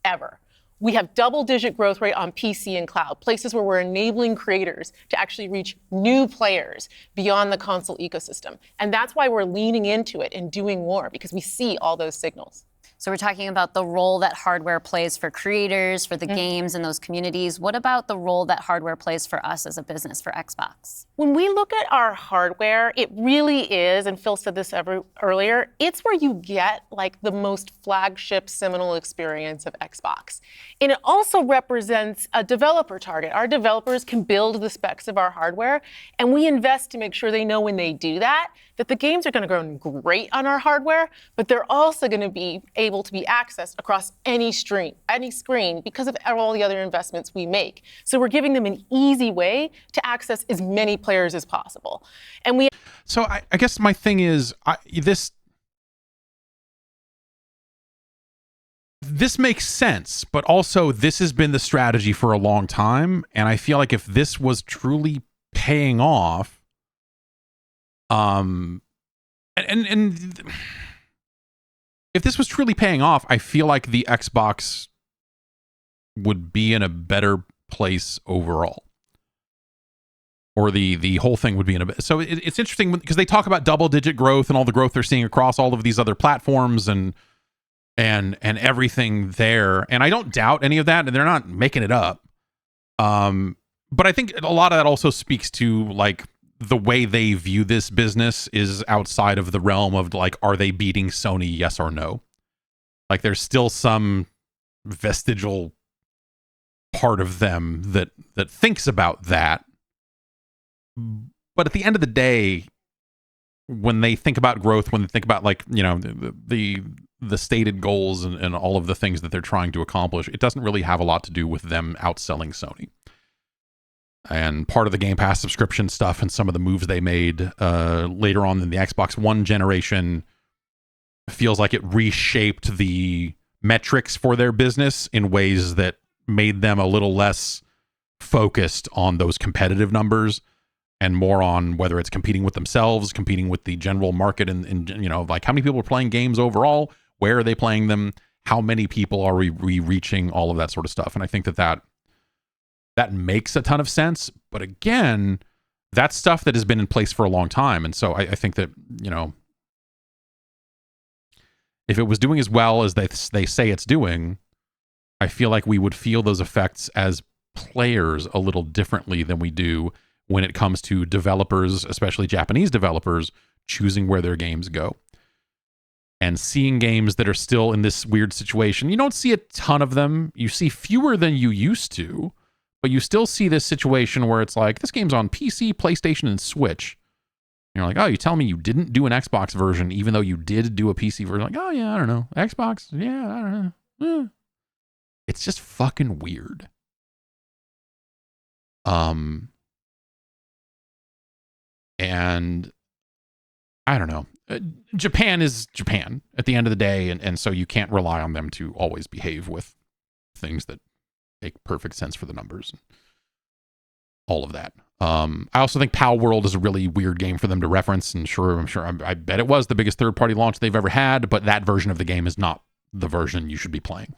ever. We have double-digit growth rate on PC and cloud, places where we're enabling creators to actually reach new players beyond the console ecosystem. And that's why we're leaning into it and doing more, because we see all those signals. So we're talking about the role that hardware plays for creators, for the games and those communities. What about the role that hardware plays for us as a business, for Xbox? When we look at our hardware, it really is, and Phil said this earlier, it's where you get the most flagship seminal experience of Xbox. And it also represents a developer target. Our developers can build the specs of our hardware, and we invest to make sure they know when they do that the games are going to run great on our hardware, but they're also going to be able able to be accessed across any screen because of all the other investments we make. So we're giving them an easy way to access as many players as possible. And So I guess my thing is this makes sense, but also this has been the strategy for a long time, and I feel like if this was truly paying off, and if this was truly paying off, I feel like the Xbox would be in a better place overall, or the whole thing would be in a. So it's interesting because they talk about double-digit growth and all the growth they're seeing across all of these other platforms and everything there, and I don't doubt any of that, and they're not making it up. But I think a lot of that also speaks to like the way they view this business is outside of the realm of like, are they beating Sony, yes or no? Like there's still some vestigial part of them that thinks about that. But at the end of the day, when they think about growth, when they think about like, you know, the stated goals and all of the things that they're trying to accomplish, it doesn't really have a lot to do with them outselling Sony. And part of the Game Pass subscription stuff and some of the moves they made later on in the Xbox One generation feels like it reshaped the metrics for their business in ways that made them a little less focused on those competitive numbers and more on whether it's competing with themselves, competing with the general market, and you know, like how many people are playing games overall, where are they playing them, how many people are we reaching, all of that sort of stuff. And I think that makes a ton of sense. But again, that's stuff that has been in place for a long time. And so I think that, you know, if it was doing as well as they say it's doing, I feel like we would feel those effects as players a little differently than we do when it comes to developers, especially Japanese developers, choosing where their games go. And seeing games that are still in this weird situation. You don't see a ton of them. You see fewer than you used to, but you still see this situation where it's like, this game's on PC, PlayStation, and Switch. And you're like, oh, you tell me you didn't do an Xbox version, even though you did do a PC version. Like, oh yeah, I don't know. Xbox? Yeah, I don't know. It's just fucking weird. And I don't know. Japan is Japan at the end of the day, and so you can't rely on them to always behave with things that make perfect sense for the numbers. All of that. I also think Pal World is a really weird game for them to reference, and I bet it was the biggest third-party launch they've ever had, but that version of the game is not the version you should be playing.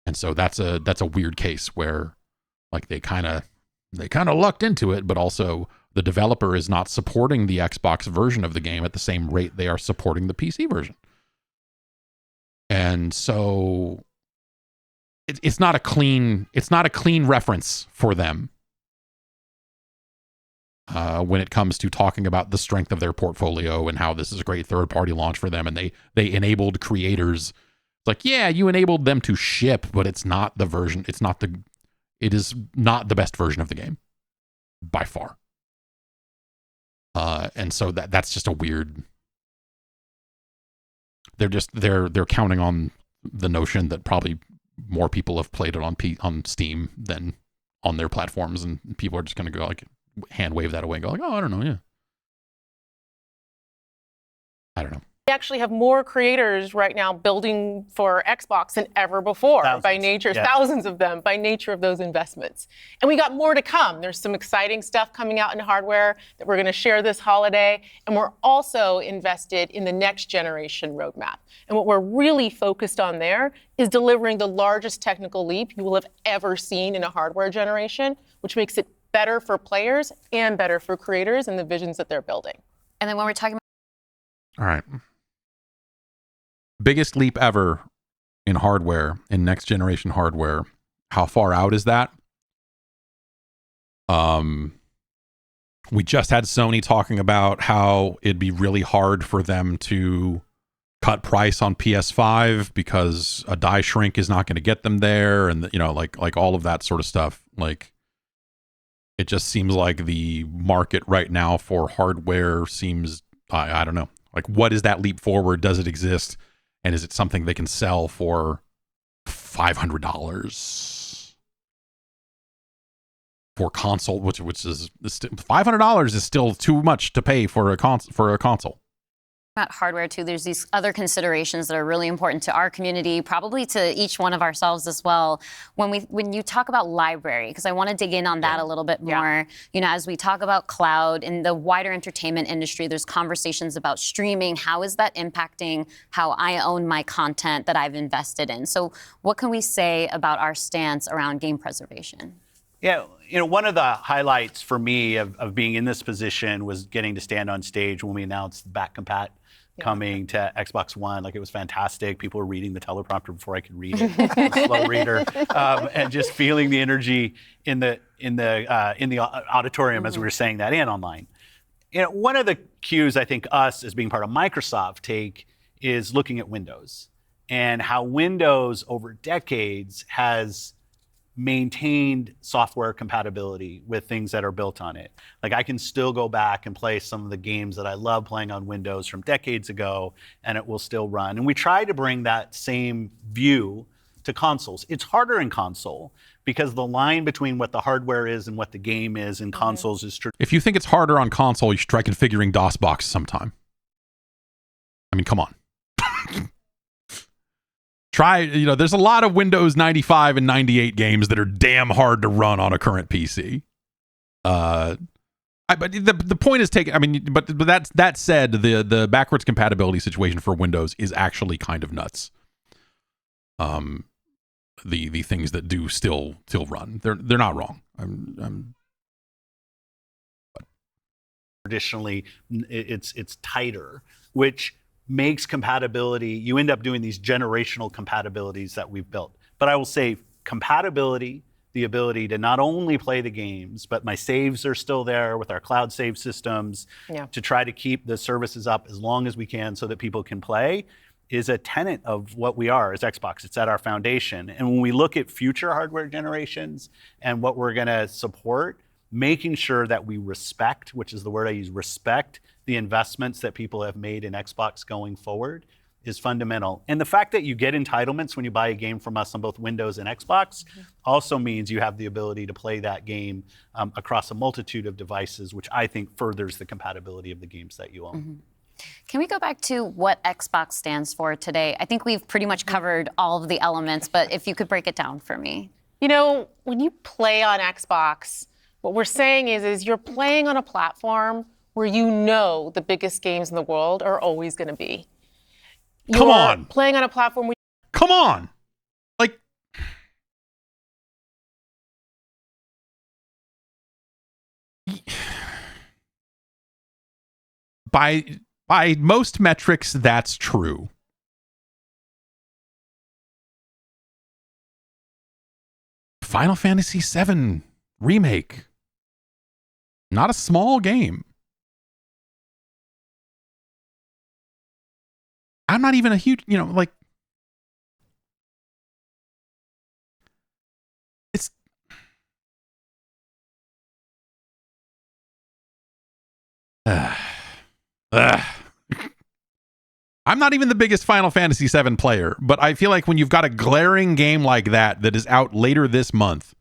And so that's a weird case where like they kind of lucked into it, but also the developer is not supporting the Xbox version of the game at the same rate they are supporting the PC version. And so it's not a clean reference for them when it comes to talking about the strength of their portfolio and how this is a great third-party launch for them, and they enabled creators. It's like, yeah, you enabled them to ship, but it's not the version. It is not the best version of the game by far. And so that's just a weird. They're counting on the notion that probably more people have played it on Steam than on their platforms, and people are just going to go like hand wave that away and go like, oh, I don't know, yeah, I don't know. We actually have more creators right now building for Xbox than ever before. Thousands of them by nature of those investments. And we got more to come. There's some exciting stuff coming out in hardware that we're going to share this holiday. And we're also invested in the next generation roadmap. And what we're really focused on there is delivering the largest technical leap you will have ever seen in a hardware generation, which makes it better for players and better for creators and the visions that they're building. And then when we're talking about... All right. Biggest leap ever in hardware, in next generation hardware. How far out is that? We just had Sony talking about how it'd be really hard for them to cut price on PS5 because a die shrink is not going to get them there, and you know, like all of that sort of stuff. Like, it just seems like the market right now for hardware seems, I don't know. Like, what is that leap forward? Does it exist? And is it something they can sell for $500 for console, which is $500 is still too much to pay for a console. About hardware too, there's these other considerations that are really important to our community, probably to each one of ourselves as well. When you talk about library, because I want to dig in on that a little bit more. You know, as we talk about cloud in the wider entertainment industry, there's conversations about streaming. How is that impacting how I own my content that I've invested in? So what can we say about our stance around game preservation? Yeah, you know, one of the highlights for me of being in this position was getting to stand on stage when we announced back compat coming to Xbox One. Like, it was fantastic. People were reading the teleprompter before I could read it. I'm a slow reader, and just feeling the energy in the auditorium as we were saying that and online. You know, one of the cues I think us as being part of Microsoft take is looking at Windows and how Windows over decades has maintained software compatibility with things that are built on it. Like, I can still go back and play some of the games that I love playing on Windows from decades ago, and it will still run. And we try to bring that same view to consoles. It's harder in console because the line between what the hardware is and what the game is in consoles is true. If you think it's harder on console, you should try configuring DOSBox sometime. I mean, come on. Try, you know, there's a lot of Windows 95 and 98 games that are damn hard to run on a current PC. But the point is taken. I mean, but that said, the backwards compatibility situation for Windows is actually kind of nuts. The things that do still run, they're not wrong. Traditionally, it's tighter, which makes compatibility, you end up doing these generational compatibilities that we've built. But I will say compatibility, the ability to not only play the games, but my saves are still there with our cloud save systems to try to keep the services up as long as we can so that people can play, is a tenet of what we are as Xbox. It's at our foundation. And when we look at future hardware generations and what we're gonna support, making sure that we respect, which is the word I use, respect the investments that people have made in Xbox going forward is fundamental. And the fact that you get entitlements when you buy a game from us on both Windows and Xbox also means you have the ability to play that game across a multitude of devices, which I think furthers the compatibility of the games that you own. Can we go back to what Xbox stands for today? I think we've pretty much covered all of the elements, but if you could break it down for me. You know, when you play on Xbox, what we're saying is you're playing on a platform where you know the biggest games in the world are always going to be. Come on. Playing on a platform where come on. Like, by most metrics, that's true. Final Fantasy VII Remake. Not a small game. I'm not even a huge, you know, like, it's, I'm not even the biggest Final Fantasy VII player, but I feel like when you've got a glaring game like that is out later this month,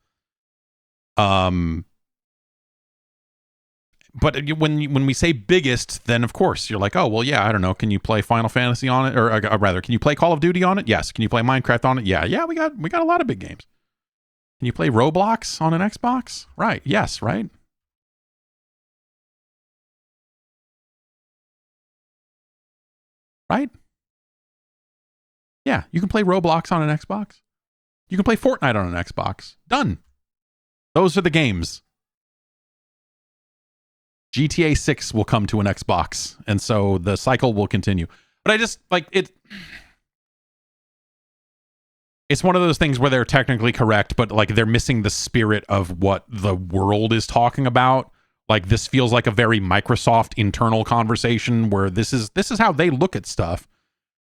but when we say biggest, then of course you're like, oh, well, yeah, I don't know. Can you play Final Fantasy on it? Or rather, can you play Call of Duty on it? Yes. Can you play Minecraft on it? Yeah, we got a lot of big games. Can you play Roblox on an Xbox? Right. Yes, right? Right? Yeah, you can play Roblox on an Xbox. You can play Fortnite on an Xbox. Done. Those are the games. GTA 6 will come to an Xbox, and so the cycle will continue. But I just, like, it's one of those things where they're technically correct, but, like, they're missing the spirit of what the world is talking about. Like, this feels like a very Microsoft internal conversation where this is how they look at stuff.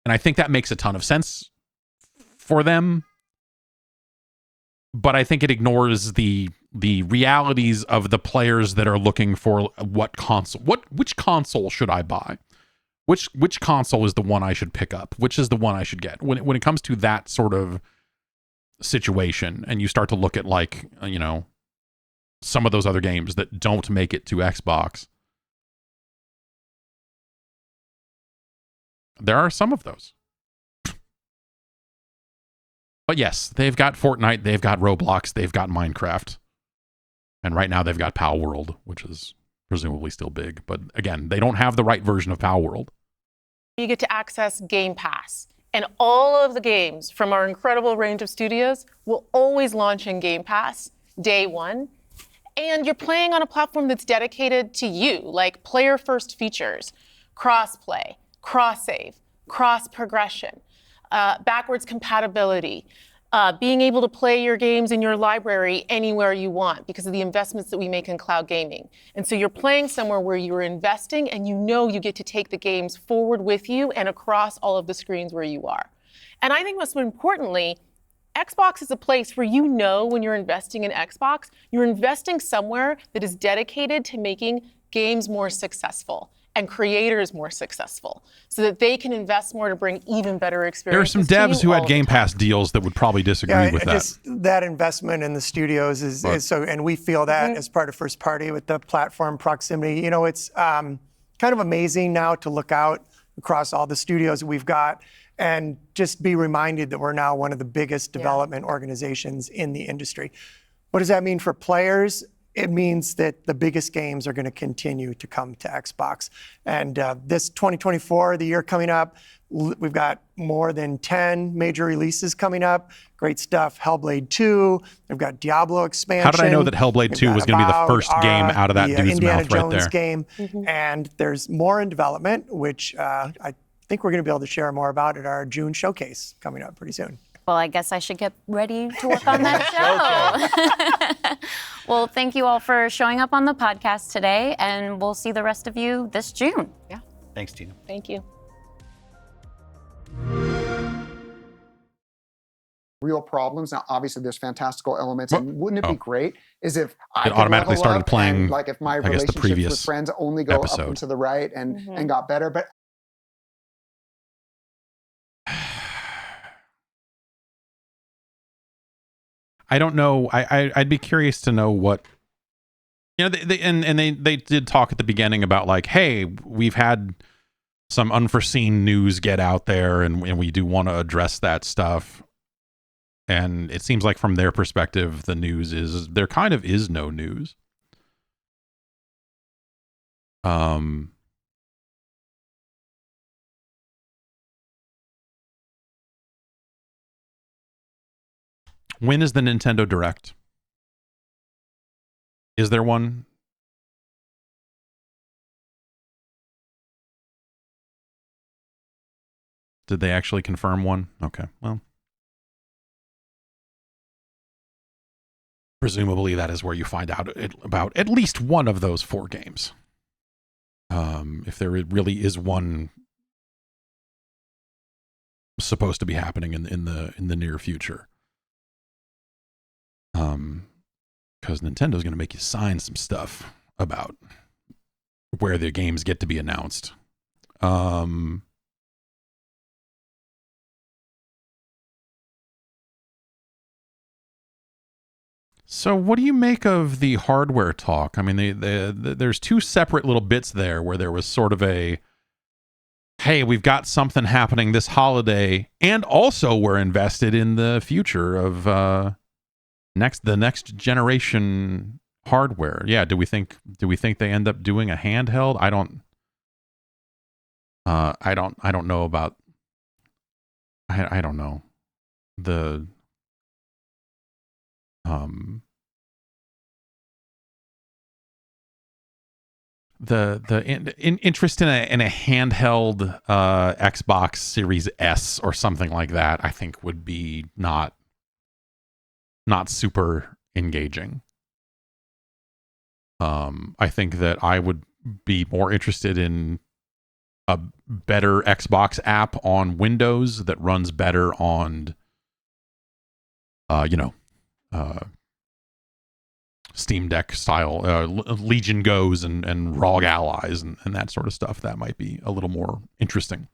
And I think that makes a ton of sense for them. But I think it ignores the realities of the players that are looking for which console should I buy? Which console is the one I should pick up? Which is the one I should get? When it comes to that sort of situation, and you start to look at like, you know, some of those other games that don't make it to Xbox, there are some of those. But yes, they've got Fortnite, they've got Roblox, they've got Minecraft. And right now they've got Pal World, which is presumably still big. But again, they don't have the right version of Pal World. You get to access Game Pass. And all of the games from our incredible range of studios will always launch in Game Pass day one. And you're playing on a platform that's dedicated to you, like player-first features, cross-play, cross-save, cross-progression, backwards compatibility, being able to play your games in your library anywhere you want because of the investments that we make in cloud gaming. And so you're playing somewhere where you're investing and you know you get to take the games forward with you and across all of the screens where you are. And I think most importantly, Xbox is a place where you know when you're investing in Xbox, you're investing somewhere that is dedicated to making games more successful and creators more successful so that they can invest more to bring even better experiences. There are some devs who had Game Pass deals that would probably disagree with that. Just that investment in the studios is so, and we feel that as part of first party with the platform proximity. You know, it's kind of amazing now to look out across all the studios we've got and just be reminded that we're now one of the biggest development organizations in the industry. What does that mean for players? It means that the biggest games are going to continue to come to Xbox. And this 2024, the year coming up, we've got more than 10 major releases coming up. Great stuff. Hellblade 2. We've got Diablo expansion. How did I know that Hellblade 2 was going to be the first game out of that dude's Indiana mouth right Jones there? Game. And there's more in development, which I think we're going to be able to share more about at our June showcase coming up pretty soon. Well, I guess I should get ready to work on that show. Well, thank you all for showing up on the podcast today, and we'll see the rest of you this June. Yeah. Thanks, Tina. Thank you. Real problems. Now, obviously, there's fantastical elements, and wouldn't it be great is if I could automatically level started up playing, and, like if my I guess, the relationships previous with friends only go up episode. and to the right and got better, but I don't know. I'd be curious to know what, you know, they did talk at the beginning about like, hey, we've had some unforeseen news get out there, and we do want to address that stuff. And it seems like from their perspective, the news is there kind of is no news. When is the Nintendo Direct? Is there one? Did they actually confirm one? Okay, well. Presumably that is where you find out about at least one of those 4 games. If there really is one supposed to be happening in the near future. Because Nintendo's going to make you sign some stuff about where the games get to be announced. So what do you make of the hardware talk? I mean, there's 2 separate little bits there where there was sort of a, hey, we've got something happening this holiday, and also we're invested in the future of the next generation hardware. Yeah, do we think they end up doing a handheld? I don't know about I don't know. The interest in a handheld Xbox Series S or something like that, I think would be not super engaging. I think that I would be more interested in a better Xbox app on Windows that runs better on Steam Deck style Legion Goes and ROG Allies and that sort of stuff. That might be a little more interesting.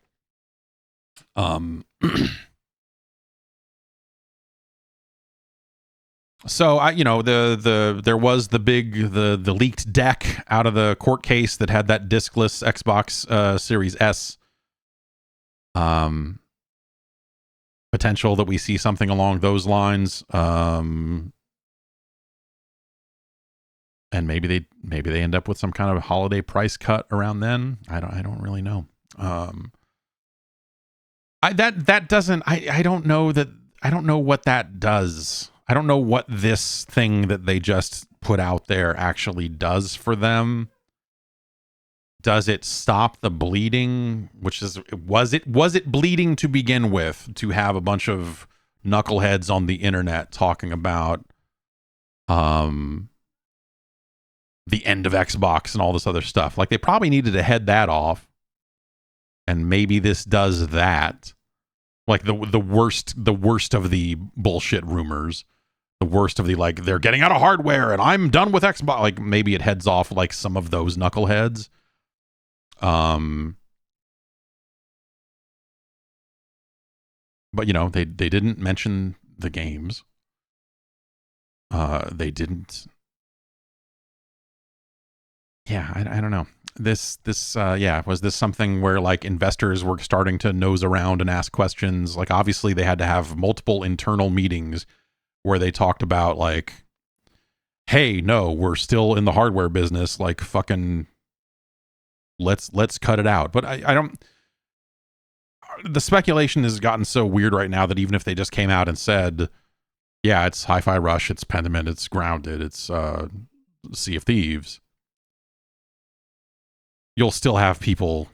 So there was the leaked deck out of the court case that had that diskless Xbox Series S potential that we see something along those lines. And maybe they end up with some kind of holiday price cut around then. I don't really know. I don't know what that does. I don't know what this thing that they just put out there actually does for them. Does it stop the bleeding? Was it bleeding to begin with, to have a bunch of knuckleheads on the internet talking about the end of Xbox and all this other stuff? Like, they probably needed to head that off, and maybe this does that. Like the worst of the bullshit rumors, the worst of the, like, they're getting out of hardware and I'm done with Xbox. Like, maybe it heads off like some of those knuckleheads. But they didn't mention the games. They didn't. Yeah, I don't know. Was this something where, like, investors were starting to nose around and ask questions? Like, obviously they had to have multiple internal meetings where they talked about, like, hey, no, we're still in the hardware business. Like, fucking, let's cut it out. But I don't. The speculation has gotten so weird right now that even if they just came out and said, yeah, it's Hi-Fi Rush, it's Pentiment, it's Grounded, it's Sea of Thieves, you'll still have people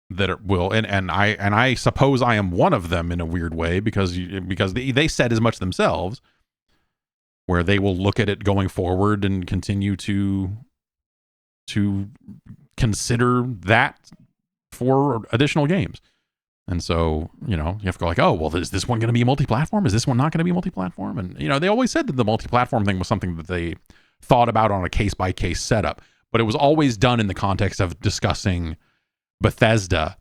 that will, and I suppose I am one of them in a weird way, because they said as much themselves, where they will look at it going forward and continue to consider that for additional games. And so, you have to go like, oh, well, is this one going to be multi-platform? Is this one not going to be multi-platform? And, they always said that the multi-platform thing was something that they thought about on a case-by-case setup. But it was always done in the context of discussing Bethesda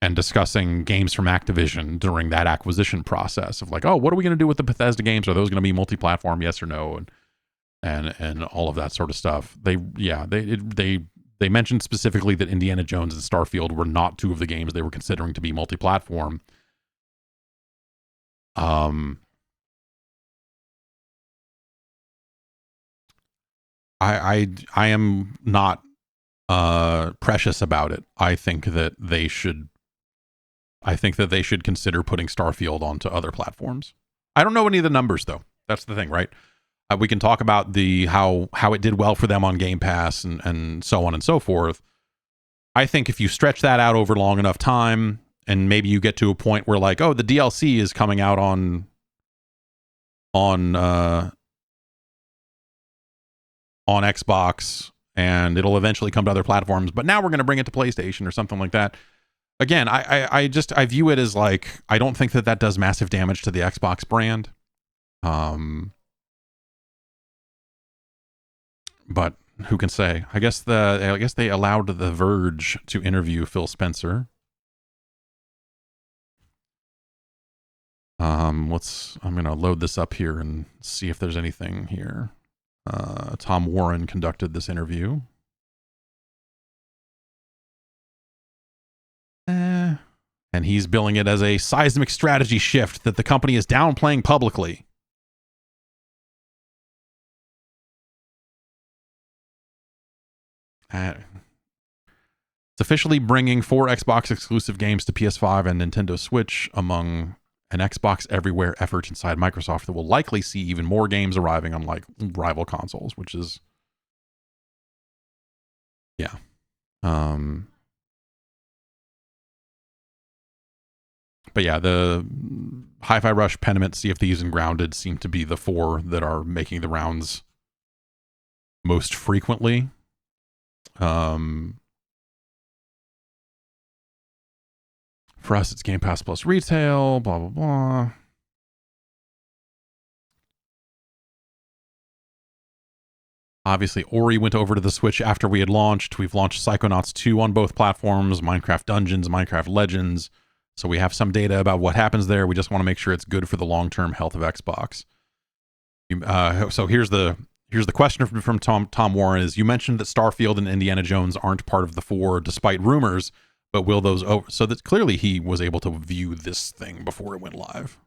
and discussing games from Activision during that acquisition process of, like, oh, what are we going to do with the Bethesda games? Are those going to be multi-platform? Yes or no? And all of that sort of stuff. They mentioned specifically that Indiana Jones and Starfield were not two of the games they were considering to be multi-platform. I am not precious about it. I think that they should consider putting Starfield onto other platforms. I don't know any of the numbers, though. That's the thing, right? We can talk about how it did well for them on Game Pass and so on and so forth. I think if you stretch that out over long enough time, and maybe you get to a point where, like, oh, the DLC is coming out on Xbox, and it'll eventually come to other platforms, but now we're going to bring it to PlayStation or something like that. Again, I view it as, like, I don't think that does massive damage to the Xbox brand. But who can say? I guess they allowed The Verge to interview Phil Spencer. I'm gonna load this up here and see if there's anything here. Tom Warren conducted this interview. And he's billing it as a seismic strategy shift that the company is downplaying publicly. It's officially bringing 4 Xbox exclusive games to PS5 and Nintendo Switch, among an Xbox Everywhere effort inside Microsoft that will likely see even more games arriving on, like, rival consoles, which is, yeah. But yeah, the Hi-Fi Rush, Pentiment, Sea of Thieves, and Grounded seem to be the 4 that are making the rounds most frequently. For us, it's Game Pass plus retail, blah, blah, blah. Obviously, Ori went over to the Switch after we had launched. We've launched Psychonauts 2 on both platforms, Minecraft Dungeons, Minecraft Legends. So we have some data about what happens there. We just want to make sure it's good for the long-term health of Xbox. So here's the question from Tom Warren is, you mentioned that Starfield and Indiana Jones aren't part of the 4 despite rumors, but will those over? So that clearly he was able to view this thing before it went live.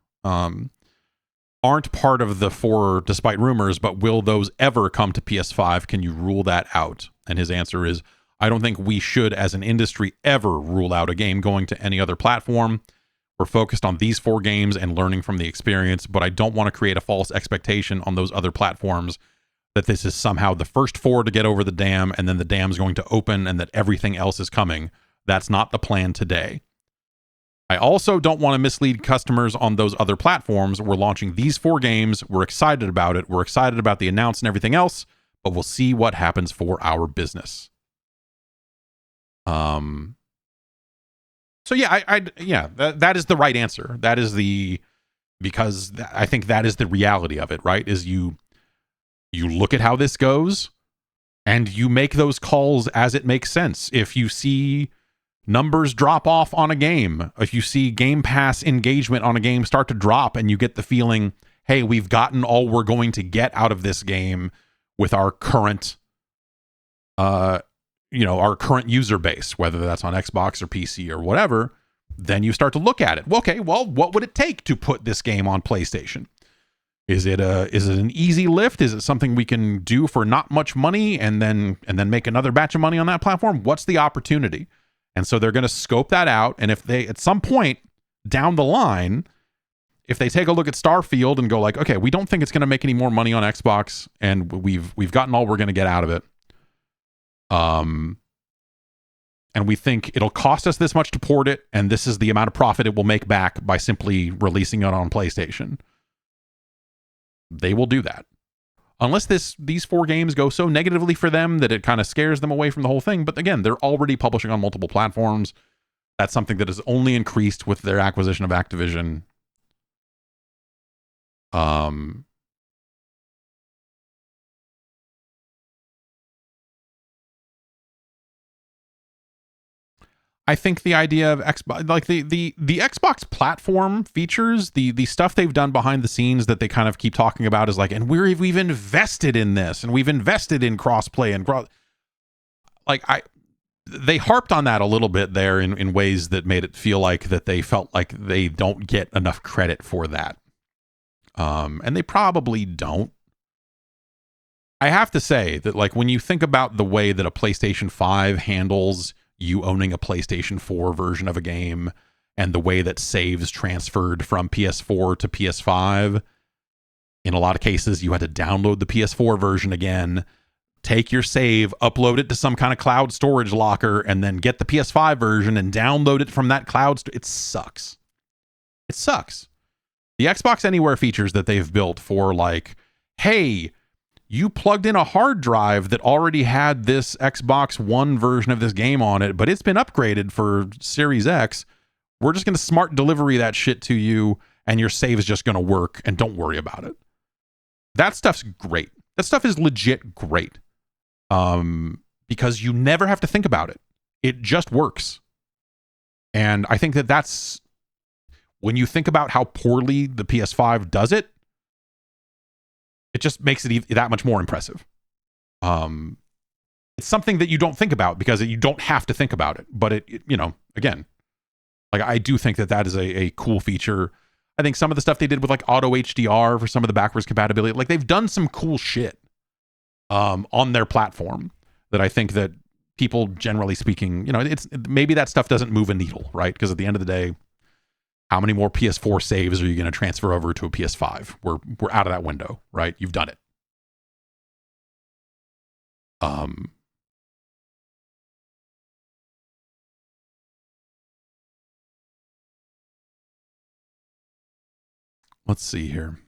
Aren't part of the 4 despite rumors, but will those ever come to PS5? Can you rule that out? And his answer is, I don't think we should as an industry ever rule out a game going to any other platform. We're focused on these 4 games and learning from the experience, but I don't want to create a false expectation on those other platforms that this is somehow the first 4 to get over the dam and then the dam's going to open and that everything else is coming. That's not the plan today. I also don't want to mislead customers on those other platforms. We're launching these 4 games. We're excited about it. We're excited about the announce and everything else, but we'll see what happens for our business. So yeah, that is the right answer. That is because I think that is the reality of it, right? Is you look at how this goes and you make those calls as it makes sense. If you see numbers drop off on a game, if you see Game Pass engagement on a game start to drop and you get the feeling, hey, we've gotten all we're going to get out of this game with our current our current user base, whether that's on Xbox or PC or whatever, then you start to look at it. Well, okay, well, what would it take to put this game on PlayStation? Is it an easy lift? Is it something we can do for not much money and then make another batch of money on that platform? What's the opportunity? And so they're going to scope that out. And if they, at some point down the line, if they take a look at Starfield and go like, okay, we don't think it's going to make any more money on Xbox and we've gotten all we're going to get out of it. And we think it'll cost us this much to port it, and this is the amount of profit it will make back by simply releasing it on PlayStation. They will do that. Unless these 4 games go so negatively for them that it kind of scares them away from the whole thing. But again, they're already publishing on multiple platforms. That's something that has only increased with their acquisition of Activision. I think the idea of Xbox, like the Xbox platform features, the stuff they've done behind the scenes that they kind of keep talking about is like, and we've invested in this and we've invested in crossplay and they harped on that a little bit there in ways that made it feel like that they felt like they don't get enough credit for that. And they probably don't. I have to say that like when you think about the way that a PlayStation 5 handles you owning a PlayStation 4 version of a game and the way that saves transferred from PS4 to PS5, in a lot of cases you had to download the PS4 version again, take your save, upload it to some kind of cloud storage locker, and then get the PS5 version and download it from that cloud. It sucks. It sucks. The Xbox Anywhere features that they've built for like, hey, you plugged in a hard drive that already had this Xbox One version of this game on it, but it's been upgraded for Series X. We're just going to smart delivery that shit to you, and your save is just going to work, and don't worry about it. That stuff's great. That stuff is legit great. Because you never have to think about it. It just works. And I think that's when you think about how poorly the PS5 does it, it just makes it that much more impressive. It's something that you don't think about because you don't have to think about it. But it again, like I do think that is a cool feature. I think some of the stuff they did with like auto HDR for some of the backwards compatibility, like they've done some cool shit on their platform that I think that people, generally speaking, it's maybe that stuff doesn't move a needle, right? Because at the end of the day, how many more PS4 saves are you going to transfer over to a PS5? We're out of that window, right? You've done it. Let's see here.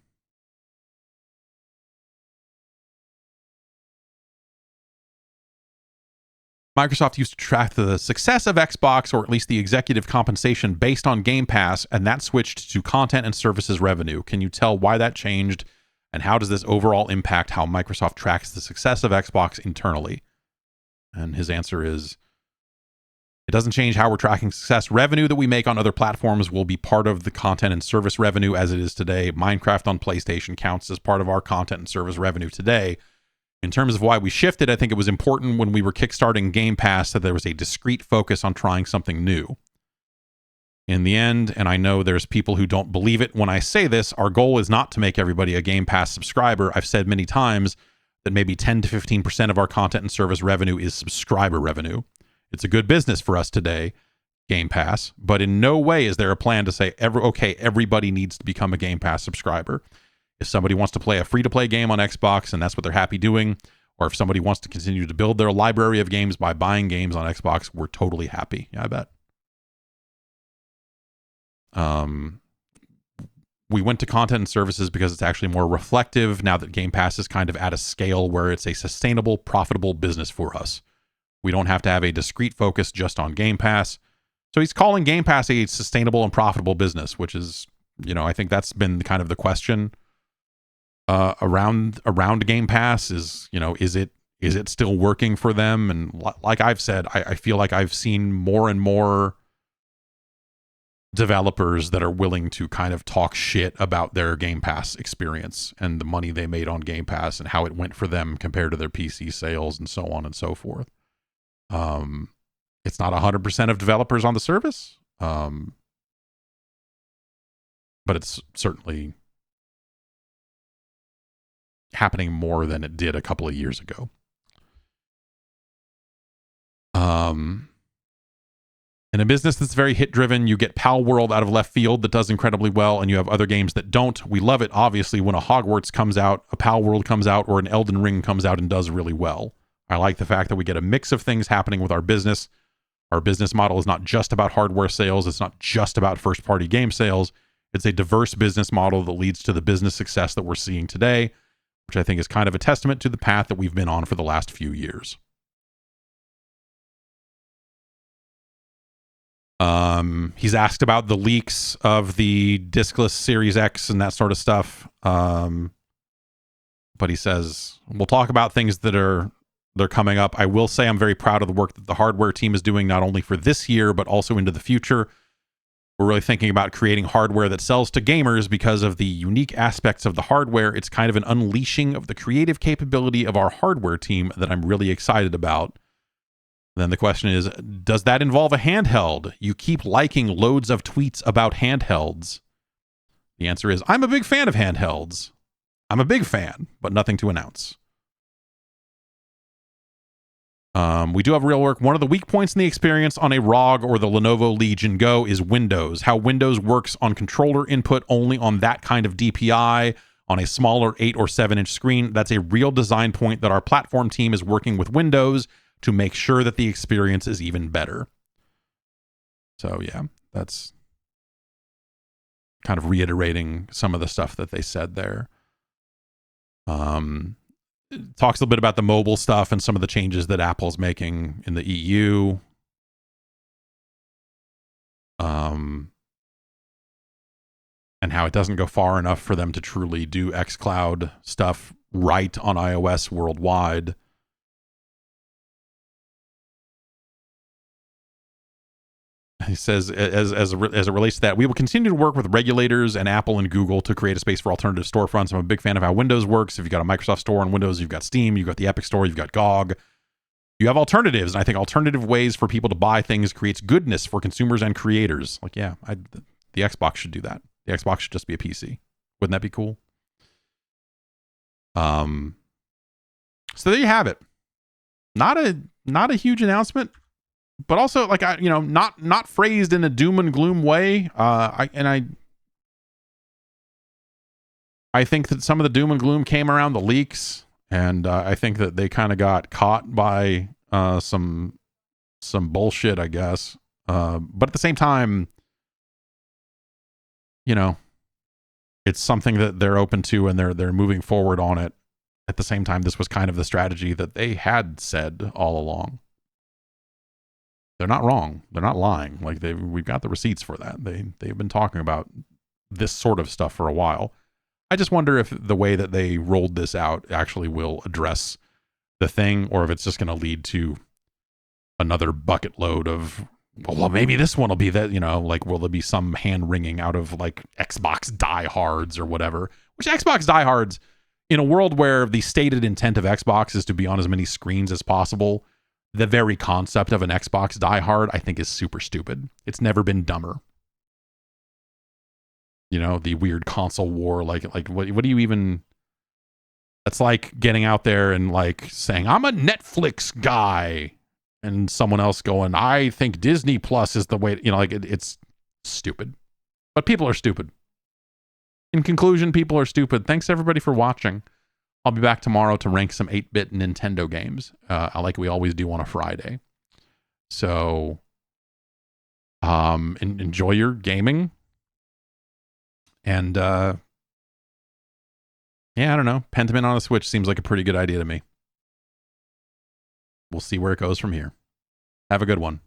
Microsoft used to track the success of Xbox, or at least the executive compensation, based on Game Pass, and that switched to content and services revenue. Can you tell why that changed And how does this overall impact how Microsoft tracks the success of Xbox internally? And his answer is, it doesn't change how we're tracking success. Revenue that we make on other platforms will be part of the content and service revenue as it is today. Minecraft on PlayStation counts as part of our content and service revenue today. In terms of why we shifted, I think it was important when we were kickstarting Game Pass that there was a discrete focus on trying something new. In the end, and I know there's people who don't believe it when I say this, our goal is not to make everybody a Game Pass subscriber. I've said many times that maybe 10 to 15% of our content and service revenue is subscriber revenue. It's a good business for us today, Game Pass, but in no way is there a plan to say, everybody needs to become a Game Pass subscriber. If somebody wants to play a free-to-play game on Xbox and that's what they're happy doing, or if somebody wants to continue to build their library of games by buying games on Xbox, we're totally happy. Yeah, I bet. We went to content and services because it's actually more reflective now that Game Pass is kind of at a scale where it's a sustainable, profitable business for us. We don't have to have a discrete focus just on Game Pass. So he's calling Game Pass a sustainable and profitable business, which is, I think that's been kind of the question around Game Pass is it still working for them? And like I've said, I feel like I've seen more and more developers that are willing to kind of talk shit about their Game Pass experience and the money they made on Game Pass and how it went for them compared to their PC sales and so on and so forth. It's not 100% of developers on the service, but it's certainly happening more than it did a couple of years ago. In a business that's very hit driven, you get Pal World out of left field that does incredibly well, and you have other games that don't. We love it, obviously, when a Hogwarts comes out, a Pal World comes out, or an Elden Ring comes out and does really well. I like the fact that we get a mix of things happening with our business. Our business model is not just about hardware sales. It's not just about first-party game sales. It's a diverse business model that leads to the business success that we're seeing today, which I think is kind of a testament to the path that we've been on for the last few years. He's asked about the leaks of the diskless Series X and that sort of stuff. But he says, we'll talk about things that they're coming up. I will say I'm very proud of the work that the hardware team is doing, not only for this year, but also into the future. We're really thinking about creating hardware that sells to gamers because of the unique aspects of the hardware. It's kind of an unleashing of the creative capability of our hardware team that I'm really excited about. Then the question is, does that involve a handheld? You keep liking loads of tweets about handhelds. The answer is, I'm a big fan of handhelds. I'm a big fan, but nothing to announce. We do have real work. One of the weak points in the experience on a ROG or the Lenovo Legion Go is Windows. How Windows works on controller input only on that kind of DPI on a smaller 8 or 7-inch screen. That's a real design point that our platform team is working with Windows to make sure that the experience is even better. So yeah, that's kind of reiterating some of the stuff that they said there. It talks a little bit about the mobile stuff and some of the changes that Apple's making in the EU. And how it doesn't go far enough for them to truly do xCloud stuff right on iOS worldwide. He says, as it relates to that, we will continue to work with regulators and Apple and Google to create a space for alternative storefronts. I'm a big fan of how Windows works. If you've got a Microsoft Store on Windows, you've got Steam, you've got the Epic Store, you've got GOG. You have alternatives, and I think alternative ways for people to buy things creates goodness for consumers and creators. Like, yeah, the Xbox should do that. The Xbox should just be a PC. Wouldn't that be cool? So there you have it. Not a huge announcement. But also, like, not phrased in a doom and gloom way. I think that some of the doom and gloom came around the leaks, and I think that they kind of got caught by some bullshit, I guess. But at the same time, it's something that they're open to, and they're moving forward on it. At the same time, this was kind of the strategy that they had said all along. They're not wrong. They're not lying. Like, we've got the receipts for that. They've been talking about this sort of stuff for a while. I just wonder if the way that they rolled this out actually will address the thing, or if it's just going to lead to another bucket load of, well, maybe this one will be that, like, will there be some hand wringing out of like Xbox diehards or whatever? Which Xbox diehards, in a world where the stated intent of Xbox is to be on as many screens as possible, the very concept of an Xbox diehard, I think, is super stupid. It's never been dumber. The weird console war, like what do you even? It's like getting out there and like saying, I'm a Netflix guy, and someone else going, I think Disney Plus is the way, it's stupid. But people are stupid. In conclusion, people are stupid. Thanks everybody for watching. I'll be back tomorrow to rank some 8-bit Nintendo games, like we always do on a Friday. So, enjoy your gaming. And, yeah, I don't know. Pentiment on a Switch seems like a pretty good idea to me. We'll see where it goes from here. Have a good one.